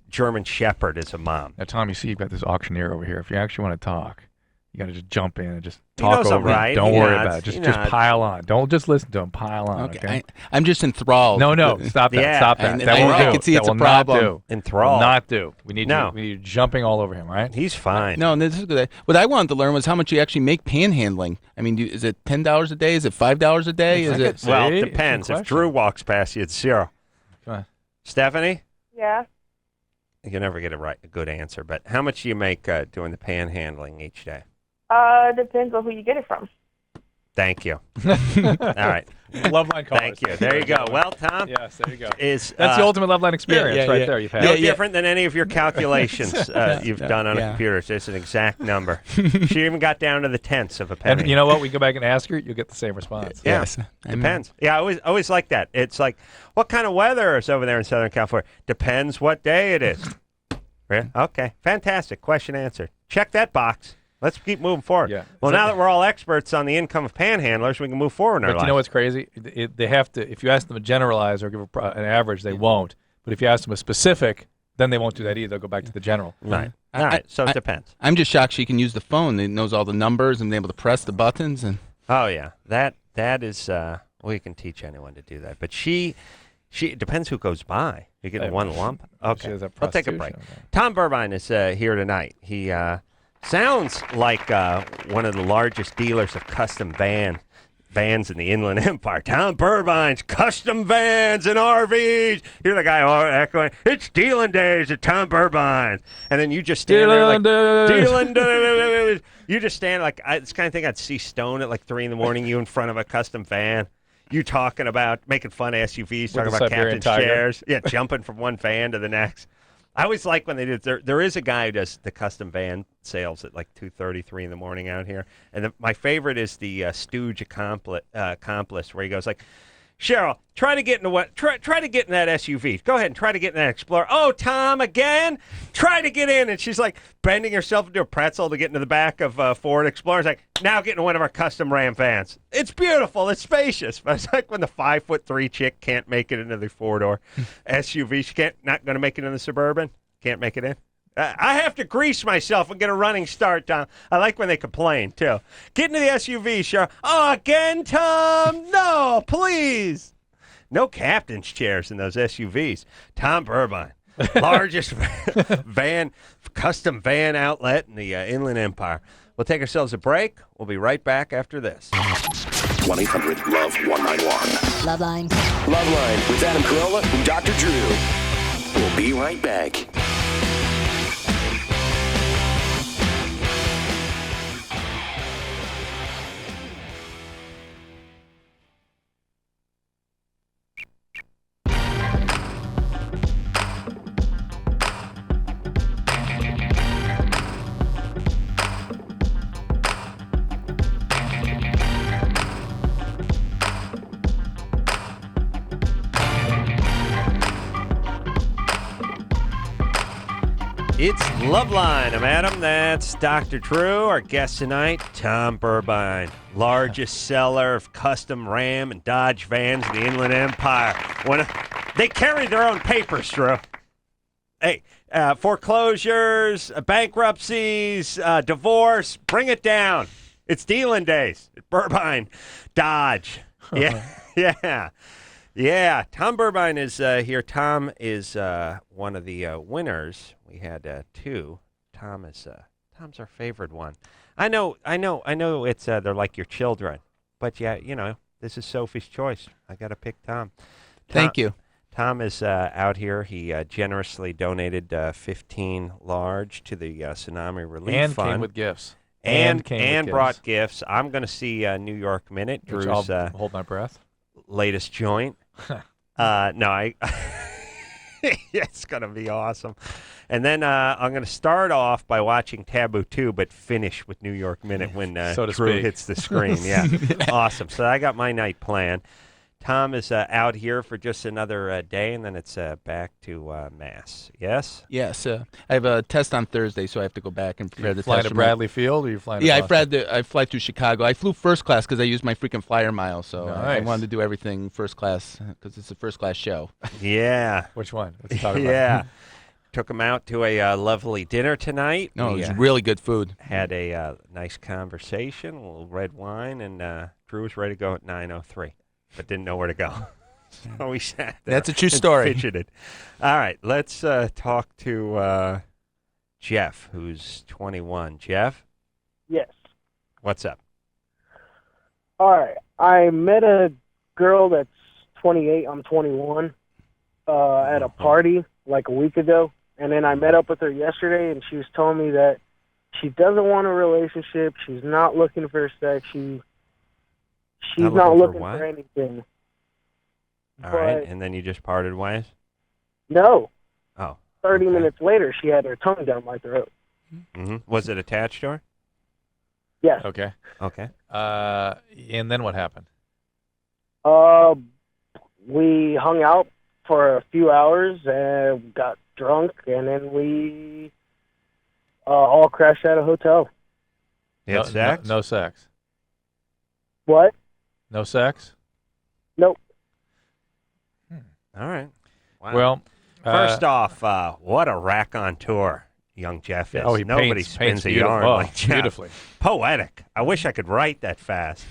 German Shepherd as a mom. Now, Tom, you see you've got this auctioneer over here. If you actually want to talk, you got to just jump in and just He talk knows I'm over him. right. Don't He worry nods. about it. He Just nods. pile on. Don't just listen to him. Pile on. Okay. I'm just enthralled. No, stop that. Yeah. Stop that. And That I won't do. can see That it's a will not problem. do. Enthralled. Will not do. We need No. you jumping all over him, right? He's fine. No, this is good. What I wanted to learn was how much you actually make panhandling. I mean, is it $10 a day? Is it $5 a day? Is it? Well, See? it depends. Good If Drew walks past you, it's 0. Come on. Stephanie? Yeah. You never get a good answer, but how much do you make doing the panhandling each day? Depends on who you get it from. Thank you. All right. LoveLine callers. Thank you. There you go. Well, Tom, Yes, there you go. is That's the ultimate LoveLine experience yeah, right yeah. there. You've had no it. different than any of your calculations you've done on a yeah. computer. It's just an exact number. She even got down to the tenths of a penny. And you know what? We go back and ask her, you'll get the same response. Yeah. Yes. Depends. Yeah, I always like that. It's like, what kind of weather is over there in Southern California? Depends what day it is. Yeah. Okay. Fantastic. Question answered. Check that box. Let's keep moving forward. Yeah. Well, now that we're all experts on the income of panhandlers, we can move forward in our But lives. you know what's crazy? They have to. If you ask them to generalize or give an average, they won't. But if you ask them a specific, then they won't do that either. They'll go back to the general. Right. All right. So it depends. I'm just shocked she can use the phone. It knows all the numbers and able to press the buttons. And Oh yeah. That is. We can teach anyone to do that. But she. It depends who goes by. You get one lump. Okay. has a We'll take a break. prostitution, okay. Tom Burbine is here tonight. He sounds like one of the largest dealers of custom vans in the Inland Empire. Tom Burbine's Custom Vans and RVs. Hear the guy echoing, "It's dealing days at Tom Burbine's." And then you just stand there like, "Dealing days." You just stand like, it's the kind of thing I'd see Stone at like 3 a.m, you in front of a custom van. You talking about, making fun of SUVs, talking about Siberian captain's tiger. chairs. Yeah, jumping from one van to the next. I always like when they do. There is a guy who does the custom van sales at like 2:30, 3 a.m. out here. And my favorite is the Stooge accomplice, where he goes like, "Cheryl, try to get in try to get in that SUV. Go ahead and try to get in that Explorer. Oh, Tom, again? Try to get in." And she's like bending herself into a pretzel to get into the back of Ford Explorer. It's like, "Now get in one of our custom Ram vans. It's beautiful. It's spacious." But it's like when the 5'3" chick can't make it into the 4-door SUV. She not going to make it in the Suburban. Can't make it in. I have to grease myself and get a running start, Tom. I like when they complain, too. Get into the SUV, Cheryl. "Oh, again, Tom? No, please." No captain's chairs in those SUVs. Tom Burbine, largest custom van outlet in the Inland Empire. We'll take ourselves a break. We'll be right back after this. 1-800-LOVE-191. LoveLine. LoveLine with Adam Carolla and Dr. Drew. We'll be right back. It's LoveLine. I'm Adam. That's Dr. Drew. Our guest tonight, Tom Burbine, largest seller of custom Ram and Dodge vans in the Inland Empire. They carry their own papers, Drew. Hey, foreclosures, bankruptcies, divorce, bring it down. It's dealing days at Burbine Dodge. Yeah. Yeah, Tom Burbine is here. Tom is one of the winners. We had 2. Tom's our favorite one. I know. It's they're like your children, but yeah, this is Sophie's choice. I got to pick Tom. thank you. Tom is out here. He generously donated 15 large to the Tsunami Relief And Fund. came with gifts. And came with brought gifts. gifts. I'm going to see New York Minute, Which Drew's I'll hold my breath. latest joint. No, it's going to be awesome. And then I'm going to start off by watching Taboo 2, but finish with New York Minute when So to Drew speak. hits the screen. Yeah, awesome. So I got my night planned. Tom is out here for just another day, and then it's back to Mass. Yes? Yes, I have a test on Thursday, so I have to go back and prepare the Fly test. to for my- Bradley Field, or you flying? Yeah, to I fly to Chicago. I flew first class because I used my freaking flyer miles, so I Nice. wanted to do everything first class because it's a first class show. Yeah. Which one? Let's talk about it. Yeah. Took him out to a lovely dinner tonight. No, We, it was really good food. had a nice conversation, a little red wine, and Drew was ready to go at 9:03, but didn't know where to go. So we sat there. That's a true and story. fidgeted. All right, let's talk to Jeff, who's 21. Jeff, Yes. what's up? All right. I met a girl that's 28. I'm 21 at a party like a week ago. And then I met up with her yesterday, and she was telling me that she doesn't want a relationship. She's not looking for sex. She's not looking what? for anything. All But right, and then you just parted ways? no. Oh. 30 okay. minutes later, she had her tongue down my throat. Mm-hmm. Was it attached to her? Yes. Okay. Okay. And then what happened? We hung out for a few hours and got drunk, and then we all crashed at a hotel. You had sex? No sex. What? No sex? Nope. All right. Wow. Well, first off, what a raconteur young Jeff is. Oh, he Nobody paints spins a yarn like Jeff. beautifully. Poetic. I wish I could write that fast.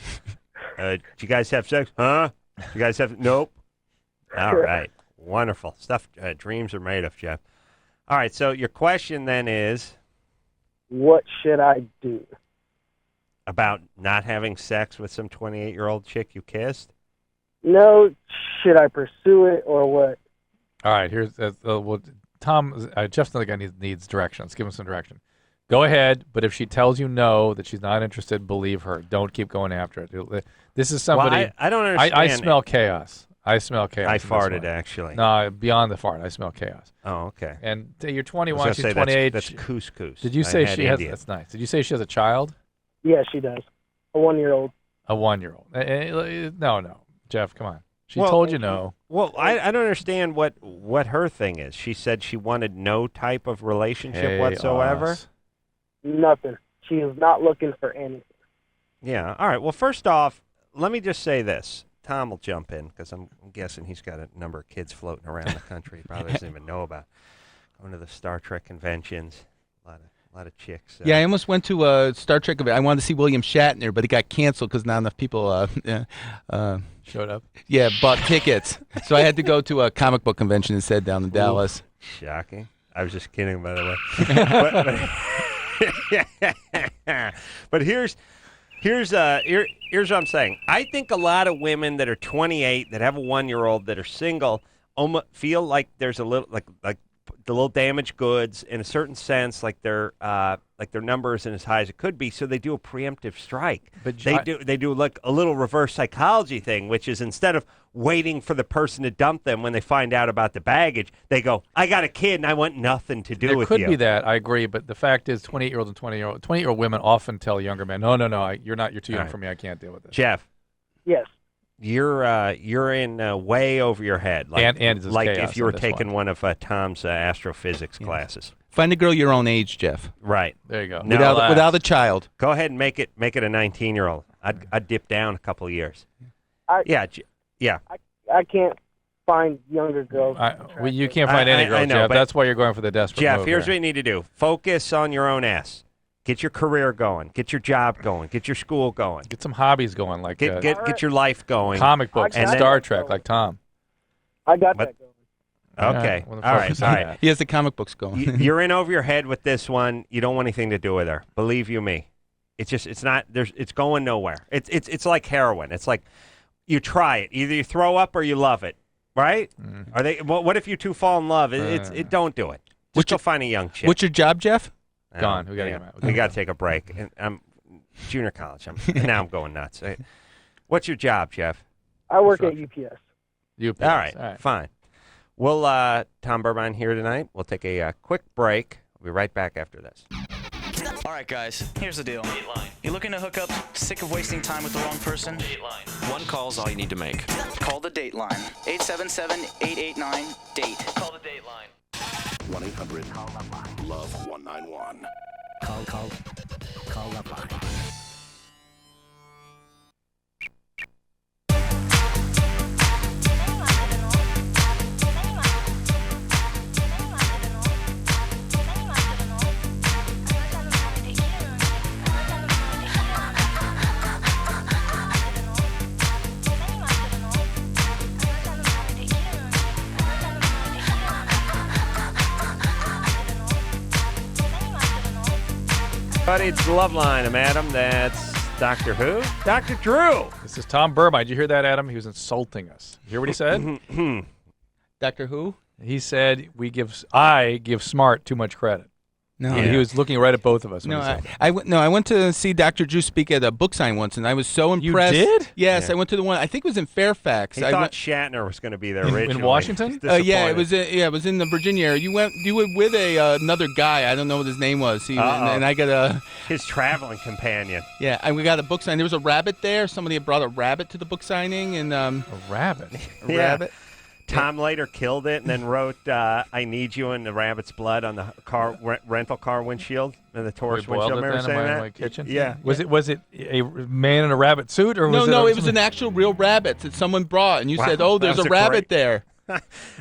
Did you guys have sex? Huh? You guys have? Nope. All right. Wonderful stuff. Dreams are made of, Jeff. All right. So your question then is What should I do? about not having sex with some 28-year-old chick you kissed? No, should I pursue it or what? All right, here's well, Tom. Jeff's another guy needs direction. Let's give him some direction. Go ahead, but if she tells you no, that she's not interested, believe her. Don't keep going after it. This is somebody. Well, I don't understand. I smell chaos. I smell chaos. I in this farted, one. actually. No, beyond the fart. I smell chaos. Oh, okay. And you're I was 21. gonna She's say 28. That's couscous. Did you I say had she has? Indian. That's nice. Did you say she has a child? Yeah, she does. A 1-year-old. A 1-year-old. No, Jeff, come on. She Well, told you no. Well, I don't understand what her thing is. She said she wanted no type of relationship whatsoever. Chaos. Nothing. She is not looking for anything. Yeah. All right. Well, first off, let me just say this. Tom will jump in because I'm guessing he's got a number of kids floating around the country. He probably doesn't even know about going to the Star Trek conventions. A lot of chicks. Yeah, I almost went to a Star Trek event. I wanted to see William Shatner, but it got canceled because not enough people Showed up. yeah, bought tickets. So I had to go to a comic book convention instead down in Dallas. Shocking. I was just kidding, by the way. But here's what I'm saying. I think a lot of women that are 28 that have a 1-year-old that are single feel like there's a little like the little damaged goods in a certain sense, like their number isn't as high as it could be, so they do a preemptive strike. But They do like a little reverse psychology thing, which is instead of waiting for the person to dump them when they find out about the baggage, they go, "I got a kid and I want nothing to do there with could you." be that. I agree, but the fact is, 28-year-olds and 20-year-old women often tell younger men, "No, you're too young right. for me. I can't deal with this." Jeff, Yes. you're in way over your head, like And it's like chaos if you were in this taking one of Tom's astrophysics classes. Find a girl your own age, Jeff, Right. There you go. No. without a child. Go ahead and make it a 19-year-old. I'd dip down a couple of years. I can't find younger girls. You can't find any girls, I know, Jeff. but That's why you're going for the desperate Jeff, move here's here. what you need to do. Focus on your own ass. Get your career going. Get your job going. Get your school going. Get some hobbies going, like Get your life going. comic books and And then- Star Trek, like Tom. I got But- that going. Okay. Well, All right. focus All on right. that. He has the comic books going. You're in over your head with this one. You don't want anything to do with her. Believe you me. It's not. It's going nowhere. It's like heroin. It's like you try it. Either you throw up or you love it. Right? Mm-hmm. Are they? What if you two fall in love? Don't do it. Just go find a young chick. What's your job, Jeff? Gone. We gotta get him out. We got to take a break. And I'm junior college. Now I'm going nuts. What's your job, Jeff? I work at UPS. UPS. All right. Fine. We'll Tom Burbine here tonight. We'll take a quick break. We'll be right back after this. All right, guys, here's the deal. You looking to hook up, sick of wasting time with the wrong person? One call's all you need to make. Call the Dateline. 877-889-DATE. Call the Dateline. 1-800-LOVE-191. Call LoveLine. Buddy, it's the LoveLine. I'm Adam. That's Dr. Who? Dr. Drew. This is Tom Burbine. Did you hear that, Adam? He was insulting us. You hear what he said? Doctor Who? He said I give Smart too much credit. No. He was looking right at both of us. When No, he said I went to see Dr. Drew speak at a book sign once, and I was so impressed. did? Yes, Yeah. I went to the one. I think it was in Fairfax. He I thought went, Shatner was going to be there originally. in Washington? yeah, it was. It was in the Virginia area. You were with another guy. I don't know what his name was. And I got a his traveling companion. yeah. And we got a book sign. There was a rabbit there. Somebody had brought a rabbit to the book signing, and a rabbit. a rabbit. Tom later killed it and then wrote "I Need You" in the rabbit's blood on the rental car windshield and the Taurus We boiled windshield. it Remember then saying in that? my kitchen? Yeah. Was it a man in a rabbit suit or was No, it was an actual real rabbit that someone brought, and you Wow, said, "Oh, that there's was a a rabbit great- there."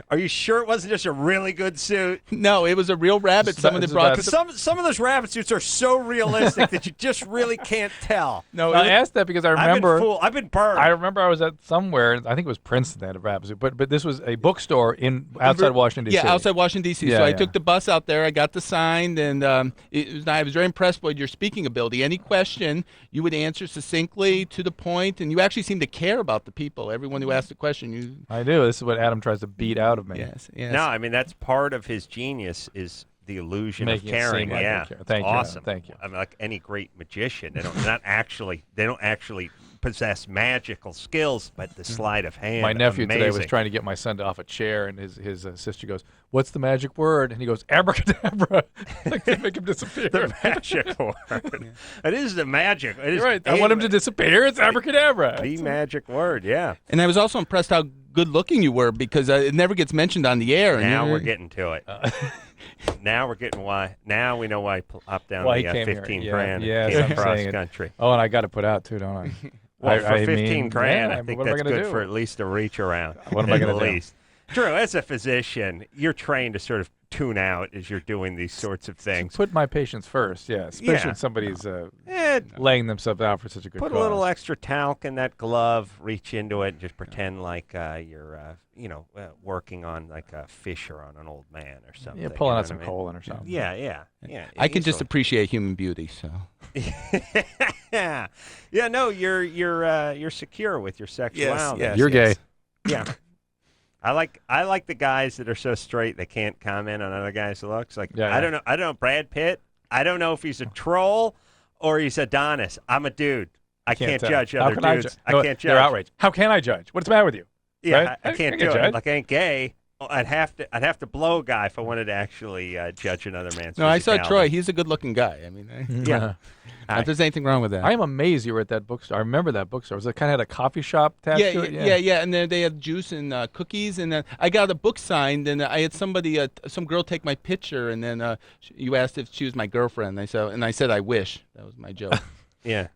Are you sure it wasn't just a really good suit? No, it was a real rabbit. Someone had brought. That's- Some of those rabbit suits are so realistic that you just really can't tell. No, I asked that because I remember I've been burned. I remember I was at somewhere. I think it was Princeton that had a rabbit suit, but this was a bookstore outside Washington D.C. Yeah, outside Washington D.C. Yeah, So I yeah. took the bus out there. I got the sign, and I was very impressed with your speaking ability. Any question you would answer succinctly, to the point, and you actually seem to care about the people. Everyone who asked a question, you. I do. This is what Adam tries to beat out of me. Yes. No, I mean that's part of his genius is the illusion Making of it caring. seem like Yeah, I care. Thank it's you, awesome. Adam. Thank you. I mean, like any great magician, they don't actually possess magical skills, but the sleight of hand. My nephew today was amazing. trying to get my son off a chair, and his sister goes, "What's the magic word?" And he goes, "Abracadabra," like to make him disappear. The magic word. It is the magic. It is You're right. I want him to disappear. It's abracadabra. The magic word. Yeah. And I was also impressed how good looking you were, because it never gets mentioned on the air. Now and we're getting to it. Now we're getting why. Now we know why he popped down Why he the came here. 15 Yeah, grand. yes, Came I'm across saying it. country. Oh, and I got to put out too, don't I? Well, for I 15 mean, grand, yeah, I think what am I that's gonna good do? for at least a reach around. What am I going gonna to do? least. Drew, as a physician, you're trained to sort of tune out as you're doing these sorts of things. Put my patients first, yeah, especially Yeah. when somebody's Eh, laying themselves out for such a good put cause. a little extra talc in that glove, reach into it, and just pretend like you're, working on like a fish or on an old man or something. Yeah, pulling you out know some what I mean? colon or something. Yeah. I can just easily. appreciate human beauty. So. Yeah. No, you're secure with your sexuality. You're gay. Yeah. I like the guys that are so straight they can't comment on other guys' looks. Like Yeah, I don't know Brad Pitt. I don't know if he's a troll or he's Adonis. I'm a dude. I can't tell. judge How other can I dudes. ju- I No, can't judge. They're outraged. How can I judge? What's the matter with you? Yeah, Right? I can't I do can it. judge. Like I ain't gay. I'd have to blow a guy if I wanted to actually judge another man's. No, I saw physicality. Troy. He's a good-looking guy. I mean, Yeah. not that there's anything wrong with that. I am amazed you were at that bookstore. I remember that bookstore. Was it kind of had a coffee shop attached to it? Yeah. And then they had juice and cookies, and then I got a book signed, and I had somebody, some girl, take my picture, and then you asked if she was my girlfriend. I said I wish. That was my joke. Yeah.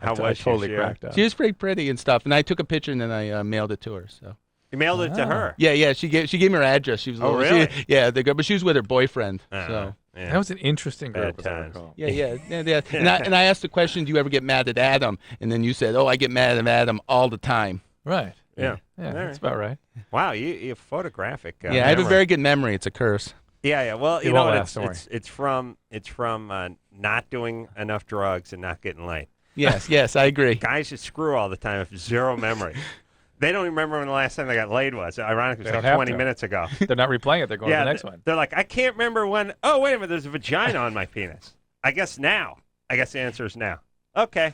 I How was totally she? cracked up. She was pretty pretty and stuff, and I took a picture and then I mailed it to her. So. You mailed it to her. Yeah. She gave me her address. She was. Oh, little, really? the girl, but she was with her boyfriend. So. Yeah. That was an interesting group. Bad as I times. recall. Yeah. And I asked the question, do you ever get mad at Adam? And then you said, oh, I get mad at Adam all the time. Right. Yeah. Yeah, All that's right. about right. Wow, you photographic. Yeah, I have a memory. very good memory. It's a curse. Yeah. Well, It you know won't what? last, don't worry. It's from not doing enough drugs and not getting laid. Yes, I agree. Guys that screw all the time have zero memory. They don't even remember when the last time they got laid was. Ironically, They it was don't like have 20 to. minutes ago. They're not replaying it. They're going to the next one. They're like, I can't remember when. Oh, wait a minute. There's a vagina on my penis. I guess now. I guess the answer is now. Okay.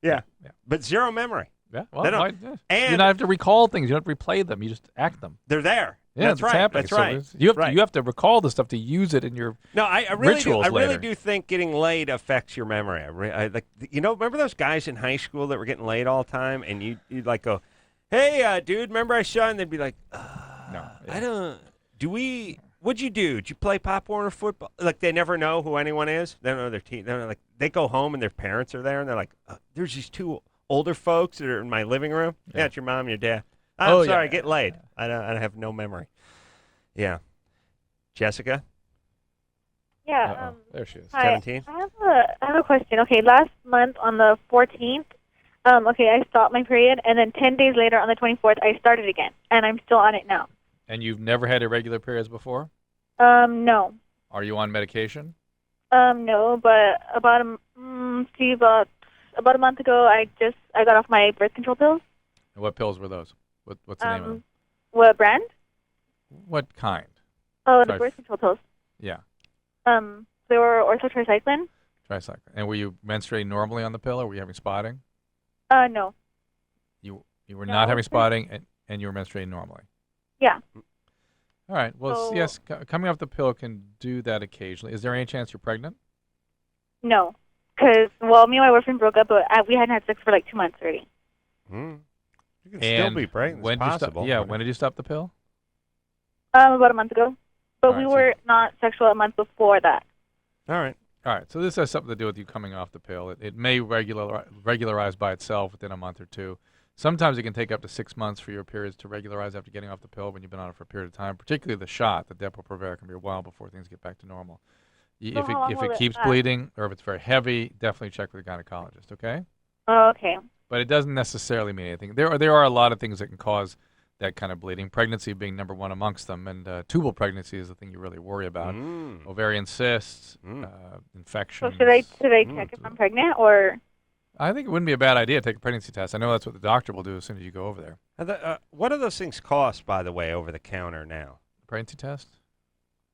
Yeah. But zero memory. Yeah. They Well, don't- why- yeah. and- you don't have to recall things. You don't have to replay them. You just act them. They're there. Yeah, that's right. happening. That's So right. it's- you Right. have to recall the stuff to use it in your. No, I really rituals do. I really later. do think getting laid affects your memory. I like, remember those guys in high school that were getting laid all the time, and you'd like go, "Hey, dude, remember I saw?" And they'd be like, No. "I don't. What'd you do? Did you play Pop Warner football?" Like they never know who anyone is. They don't know their team. They're like they go home and their parents are there, and they're like, "There's these two older folks that are in my living room. Yeah, it's your mom and your dad. I'm Oh, sorry, yeah. get laid. I have no memory." Yeah, Jessica, Yeah. Uh-oh. There she is. Hi. 17. I have a question. Okay, last month on the 14th, I stopped my period, and then 10 days later on the 24th, I started again, and I'm still on it now. And you've never had irregular periods before? No. Are you on medication? No, but about a month ago, I got off my birth control pills. And what pills were those? What's the name of them? What brand? What kind? Oh, Sorry. the birth control pills. Yeah, They were orthotricycline. tricycline. And were you menstruating normally on the pill, or were you having spotting? No. You were No. not having spotting, and you were menstruating normally. Yeah. All right. Well, So- yes, coming off the pill can do that occasionally. Is there any chance you're pregnant? No. Because, me and my boyfriend broke up, but we hadn't had sex for like 2 months already. You can And still be pregnant. When It's did you stop? possible. Yeah. When did you stop the pill? About a month ago. But All right, we so- were not sexual a month before that. All right. All right, so this has something to do with you coming off the pill. It may regularize by itself within a month or two. Sometimes it can take up to 6 months for your periods to regularize after getting off the pill when you've been on it for a period of time. Particularly the shot, the Depo-Provera, can be a while before things get back to normal. So how long If will it it keeps last? bleeding or if it's very heavy, definitely check with a gynecologist. Okay? Oh, okay. But it doesn't necessarily mean anything. There are a lot of things that can cause that kind of bleeding. Pregnancy being number one amongst them, and tubal pregnancy is the thing you really worry about. Ovarian cysts, So infections. should I check if I'm pregnant or? I think it wouldn't be a bad idea to take a pregnancy test. I know that's what the doctor will do as soon as you go over there. What do those things cost, by the way, over the counter now? Pregnancy test?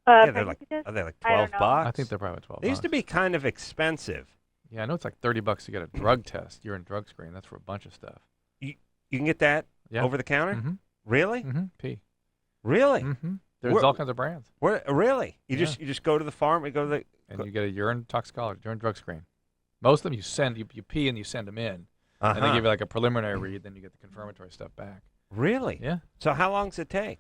Yeah, they're like, pregnancy test? are they like I don't 12 know. bucks? I think they're probably 12 They used to bucks. be kind of expensive. Yeah, I know it's like $30 to get a drug test. Urine drug screen. That's for a bunch of stuff. You can get that Yeah. over the counter? Mm-hmm. Really? Mm-hmm. P. Really? Mm-hmm. There's Where- all kinds of brands. Really? You Yeah. just go to the farm and go to the And you get a urine toxicology, urine drug screen. Most of them you pee and you send them in. And they Uh-huh. give you like a preliminary read, then you get the confirmatory stuff back. Really? Yeah. So how long does it take?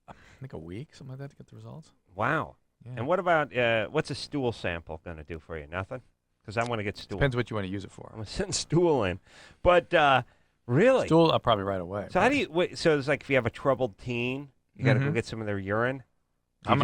I think a week, something like that, to get the results. Wow. Yeah. And what about what's a stool sample going to do for you? Nothing? Because I want to get stool. Depends what you want to use it for. I'm going to send stool in. But really? Stool, I'll probably right away. So how do you wait? So it's like if you have a troubled teen, you got to go Mhm. get some of their urine. I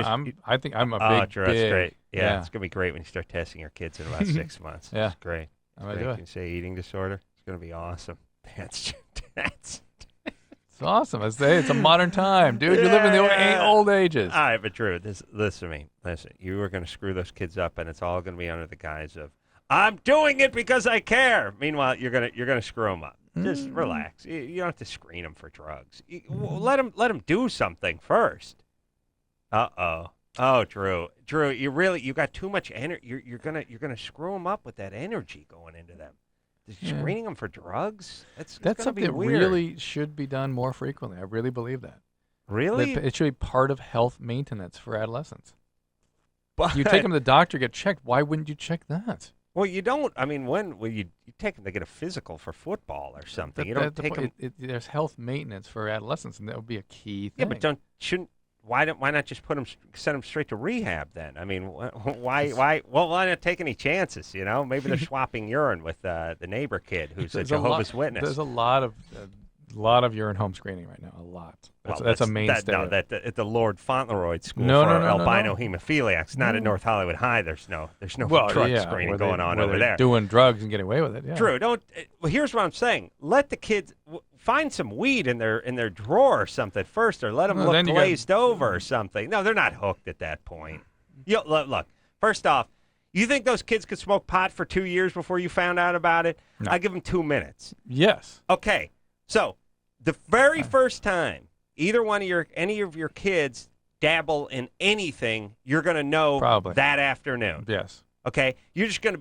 think I'm a Oh, big, sure, that's big- great. Yeah, yeah. it's gonna be great when you start testing your kids in about 6 months. Yeah. It's great. I'm It's gonna great. do You it. can say eating disorder. It's gonna be awesome. That's It's awesome. It's a modern time, dude. You live in the old ages. All right, but Drew, listen to me. Listen, you are gonna screw those kids up, and it's all gonna be under the guise of I'm doing it because I care. Meanwhile, you're gonna screw them up. Just relax. You don't have to screen them for drugs. Let them do something first. Oh, Drew, you got too much energy. You're gonna screw them up with that energy going into them. Yeah. Screening them for drugs? That's That's gonna something be that weird. really should be done more frequently. I really believe that. Really? It should be part of health maintenance for adolescents. But You take them to the doctor, get checked. Why wouldn't you check that? well, you don't. I mean, when you take them to get a physical for football or something, you don't take them. There's health maintenance for adolescents, and that would be a key Yeah, thing. but why not just send them straight to rehab then? I mean, why not take any chances? You know, maybe they're swapping urine with the neighbor kid who's a There's Jehovah's lot, Witness. There's a lot of urine home screening right now. A lot. That's a mainstay. At the Lord Fauntleroy School No, for no, no, albino no. hemophiliacs, not at No. North Hollywood High. There's no Well, drug yeah, screening where going on where over they're there. doing drugs and getting away with it. Yeah. Drew, don't. Well, here's what I'm saying. Let the kids find some weed in their drawer or something first, or let them Well, look then you got- glazed over or something. No, they're not hooked at that point. Look. First off, you think those kids could smoke pot for 2 years before you found out about it? No. I give them 2 minutes. Yes. Okay, so the very first time any of your kids dabble in anything, you're going to know Probably. that afternoon. Yes. Okay, you're going to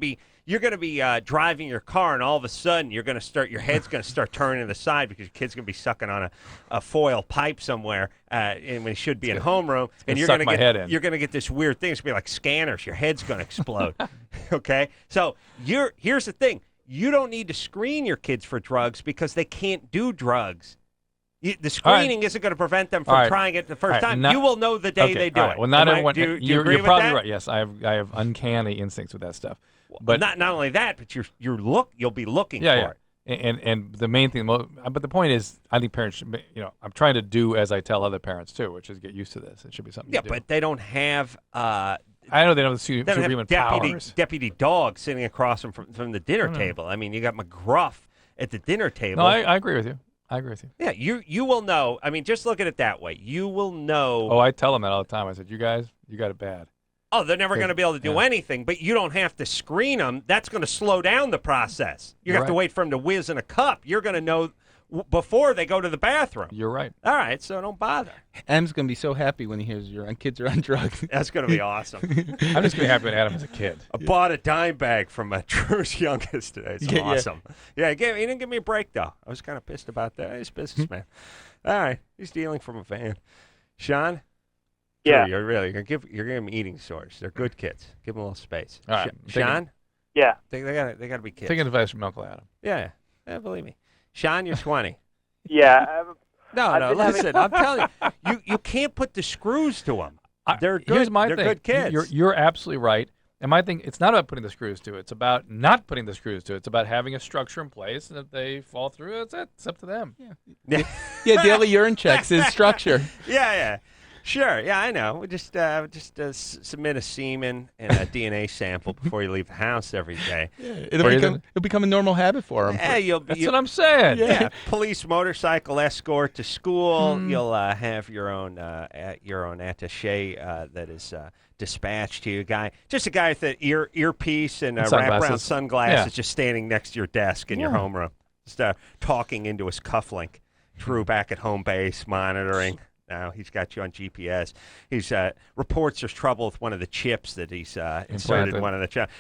be driving your car, and all of a sudden your head's going to start turning to the side because your kid's going to be sucking on a foil pipe somewhere, and when he should be in homeroom, and you're suck going my head in. you're going to get this weird thing. It's going to be like scanners. Your head's going to explode. Okay, so here's the thing: you don't need to screen your kids for drugs because they can't do drugs. The screening isn't going to prevent them from trying it the first time. You will know the day they do it. Well, not everyone. Do you you're agree with probably that? right. Yes, I have uncanny instincts with that stuff. But not only that, but you'll be looking yeah, for yeah. it. And the main thing, but the point is, I think parents should. I'm trying to do as I tell other parents too, which is get used to this. It should be something. Yeah, you do. but they don't have. I know they don't have the They don't superhuman have powers. deputy dog sitting across from the dinner table. I mean, you got McGruff at the dinner table. No, I agree with you. I agree with you. Yeah, you will know. I mean, just look at it that way. You will know. Oh, I tell them that all the time. I said, you guys, you got it bad. Oh, they're never going to be able to do anything, but you don't have to screen them. That's going to slow down the process. You have to wait for them to whiz in a cup. You're going to know before they go to the bathroom. You're right. All right, so don't bother. M's going to be so happy when he hears your kids are on drugs. That's going to be awesome. I'm just going to be happy when Adam was a kid. I bought a dime bag from Drew's youngest today. It's awesome. Yeah, he didn't give me a break, though. I was kind of pissed about that. He's a businessman. All right, he's dealing from a van. Sean? Yeah. Drew, you're going to give them eating disorders. They're good kids. Give them a little space. All right. Sean? Yeah. They got to be kids. Taking advice from Uncle Adam. Yeah, believe me. Sean, you're 20. Yeah. No, listen, I'm telling you, you can't put the screws to them. They're good. Here's my They're thing. good kids. You're absolutely right. And my thing, it's not about putting the screws to it. It's about not putting the screws to it. It's about having a structure in place, and if they fall through, that's it. It's up to them. Yeah, daily urine checks is structure. Yeah. Sure. Yeah, I know. We just submit a semen and a DNA sample before you leave the house every day. It'll become a normal habit for them. Yeah, That's what I'm saying. Yeah, police motorcycle escort to school. You'll have your own attaché that is dispatched to you. Just a guy with an earpiece and wraparound sunglasses, just standing next to your desk in your homeroom, just talking into his cufflink. Drew back at home base monitoring. Now he's got you on GPS. He's reports there's trouble with one of the chips that he's inserted in one of the child.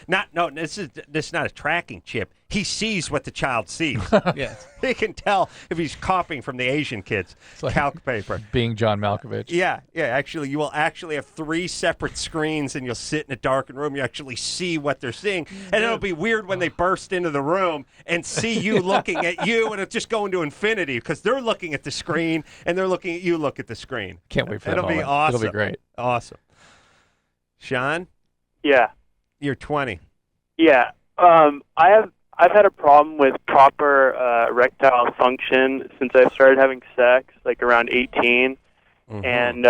This is not a tracking chip. He sees what the child sees. Yes. He can tell if he's copying from the Asian kids. It's like calc paper. Being John Malkovich. Yeah. Actually, you will actually have 3 separate screens, and you'll sit in a darkened room. You actually see what they're seeing, and it'll be weird when they burst into the room and see you looking at you, and it'll just go into infinity because they're looking at the screen and they're looking at you. Look at the screen. Can't wait for that It'll be moment. awesome. It'll be great. Awesome. Sean, Yeah. you're 20. Yeah. I've had a problem with proper erectile function since I started having sex, like around 18, and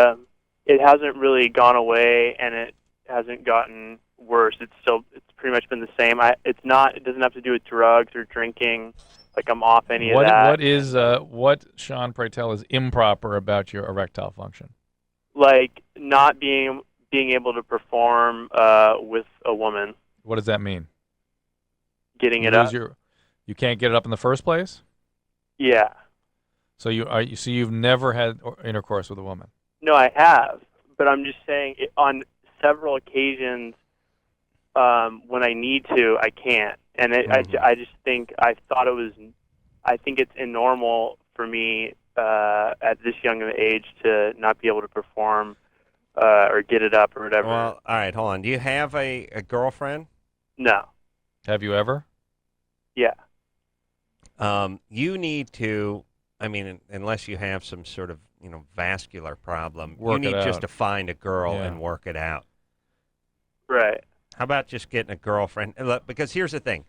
it hasn't really gone away, and it hasn't gotten worse. It's pretty much been the same. It doesn't have to do with drugs or drinking. Like I'm off any of that. What Sean, pray tell, is improper about your erectile function? Like not being able to perform with a woman. What does that mean? Getting it up. You can't get it up in the first place? Yeah. So you've never had intercourse with a woman? No, I have, but I'm just saying on several occasions when I need to, I can't, and I just think I think it's normal for me at this young of an age to not be able to perform or get it up or whatever. Well, all right, hold on. Do you have a girlfriend? No. Have you ever? Yeah. You need to, unless you have some sort of, vascular problem, Work you it need just out. to find a girl Yeah. and work it out. Right. How about just getting a girlfriend? Look, because here's the thing.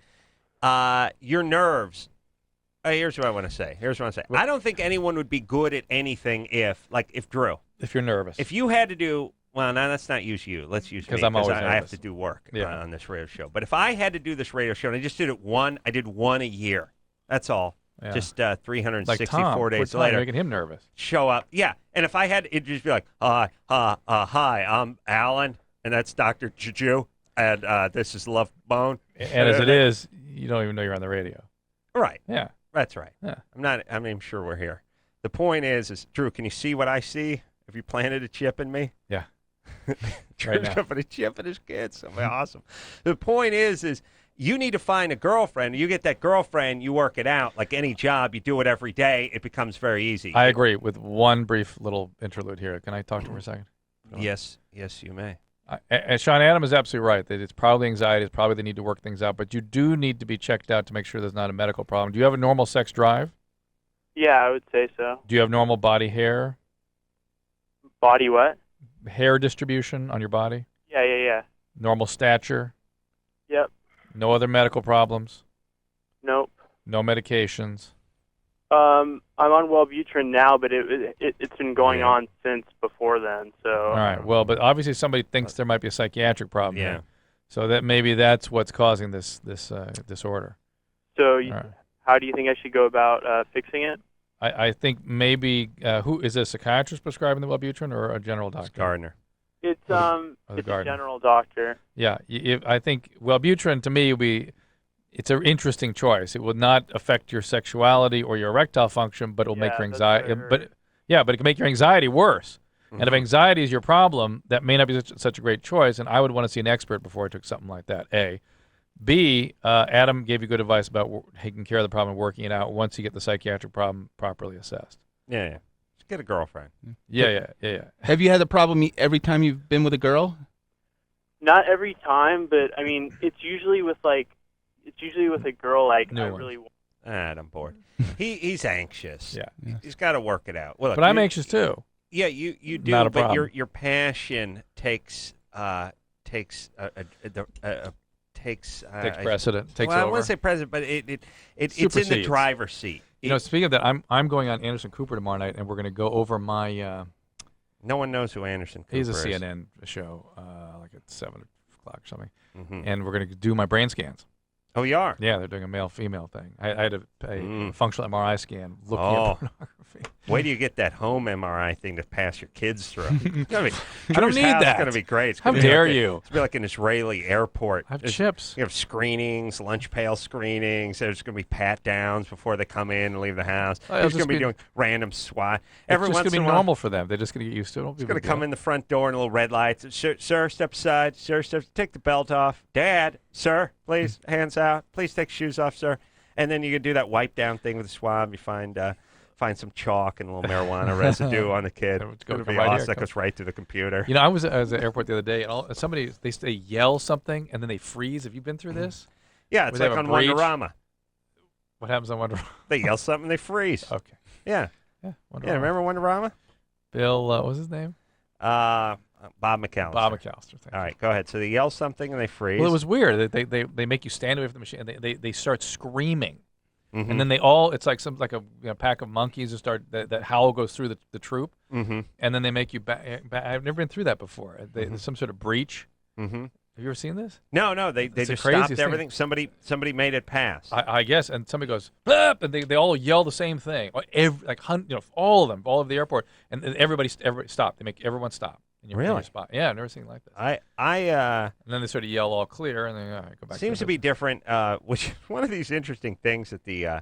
Your nerves, here's what I want to say. I don't think anyone would be good at anything if Drew. If you're nervous. If you had to do, well, now let's not use you. Let's use me. Because I'm always nervous. I have to do work on this radio show. But if I had to do this radio show, and I just did it I did one a year. That's all. Yeah. Just 364 like Tom, days Tom, later. making him nervous. Show up. Yeah. And if I had, it'd just be like, hi, I'm Alan, and that's Dr. Juju, and this is Love Bone. And as it is, you don't even know you're on the radio. Right. Yeah. That's right. Yeah. I'm sure we're here. The point is, Drew, can you see what I see? Have you planted a chip in me? Yeah. Drew's now. gonna put a chip in his kids. So awesome. The point is you need to find a girlfriend. You get that girlfriend, you work it out. Like any job, you do it every day. It becomes very easy. I agree with one brief little interlude here. Can I talk to her a second? Yes, you may. And Sean Adam is absolutely right that it's probably anxiety. It's probably they need to work things out. But you do need to be checked out to make sure there's not a medical problem. Do you have a normal sex drive? Yeah, I would say so. Do you have normal body hair? Body what? Hair distribution on your body? Yeah. Normal stature? Yep. No other medical problems? Nope. No medications? I'm on Wellbutrin now, but it's been going on since before then. So. All right. Well, but obviously somebody thinks there might be a psychiatric problem. Yeah. Here. So that maybe that's what's causing this disorder. So, right. How do you think I should go about fixing it? I think maybe who is a psychiatrist prescribing the Wellbutrin or a general doctor? Gardner. It's a general doctor. Yeah, I think Wellbutrin to me it's an interesting choice. It will not affect your sexuality or your erectile function, but it will make your anxiety. But it can make your anxiety worse. Mm-hmm. And if anxiety is your problem, that may not be such a great choice. And I would want to see an expert before I took something like that. A. B, Adam gave you good advice about taking care of the problem and working it out once you get the psychiatric problem properly assessed. Yeah. Just get a girlfriend. Yeah. Have you had a problem every time you've been with a girl? Not every time, but I mean, it's usually with a girl like I really want. I'm bored. He's anxious. Yeah. He's got to work it out. Well, look, But I'm anxious too. Yeah, you do. Not a but problem. your passion takes takes precedent. Takes well, I over. want to say precedent, but it's in the Supersedes. driver's seat. You know, speaking of that, I'm going on Anderson Cooper tomorrow night, and we're going to go over my. No one knows who Anderson Cooper He's a is. CNN show, like at 7 o'clock or something, Mhm. and we're going to do my brain scans. Oh, you are? Yeah, they're doing a male-female thing. I had a functional MRI scan looking at pornography. Wait till you get that home MRI thing to pass your kids through. It's gonna be, I don't Drew's need house that. It's going to be great. It's How gonna be dare like you? It's going to be like an Israeli airport. I have There's- chips. You have screenings, lunch pail screenings. There's going to be pat-downs before they come in and leave the house. Oh, it'll He's going just to be be- doing random SWAT. It's Every just once going to in be a while, normal for them. They're just going to get used to it. He's going to come in the front door in little red lights. Sir, step aside. Sir, take the belt off. Dad, sir, please, hands out. Please take shoes off, sir. And then you can do that wipe down thing with the swab. You find some chalk and a little marijuana residue on the kid. It's going to be right awesome. here. That goes right through the computer. You know, I was at the airport the other day, and somebody they yell something and then they freeze. Have you been through this? Yeah, it's Where like they on have a breach? Wonderama. What happens on Wonderama? They yell something, they freeze. Okay. Yeah. Yeah. Yeah, remember Wonderama? Bill, what was his name? Bob McAllister. Bob McAllister. All right, go ahead. So they yell something and they freeze. Well, it was weird. They make you stand away from the machine. And they start screaming, Mhm. and then it's like a pack of monkeys who start that howl goes through the troop, Mhm. and then they make you back. I've never been through that before. There's some sort of breach. Mhm. Have you ever seen this? No, they It's the just craziest stopped thing. everything. Somebody made it pass. I guess, and somebody goes, "Blip," and they all yell the same thing. All of them, all over the airport, and everybody stop. They make everyone stop. In your Really? spot. Yeah, I've never seen it like this. And then they sort of yell all clear, and then go back. seems to be different. Which is one of these interesting things that the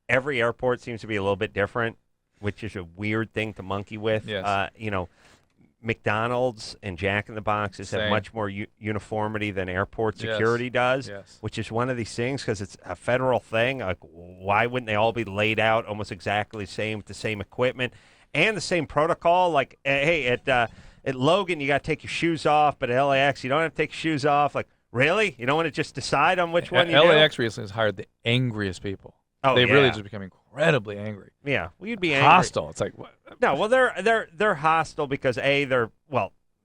every airport seems to be a little bit different, which is a weird thing to monkey with. Yes. McDonald's and Jack in the Boxes have Same. much more uniformity than airport Yes. security does, Yes. which is one of these things because it's a federal thing. Like, why wouldn't they all be laid out almost exactly the same with the same equipment and the same protocol? Like, hey, at Logan, you got to take your shoes off, but at LAX, you don't have to take your shoes off. Like, really? You don't want to just decide on which one you do? LAX recently has hired the angriest people. Oh, They've yeah. really just become incredibly angry. Yeah, well, you'd be angry. Hostile. It's like, what? No, well, they're hostile because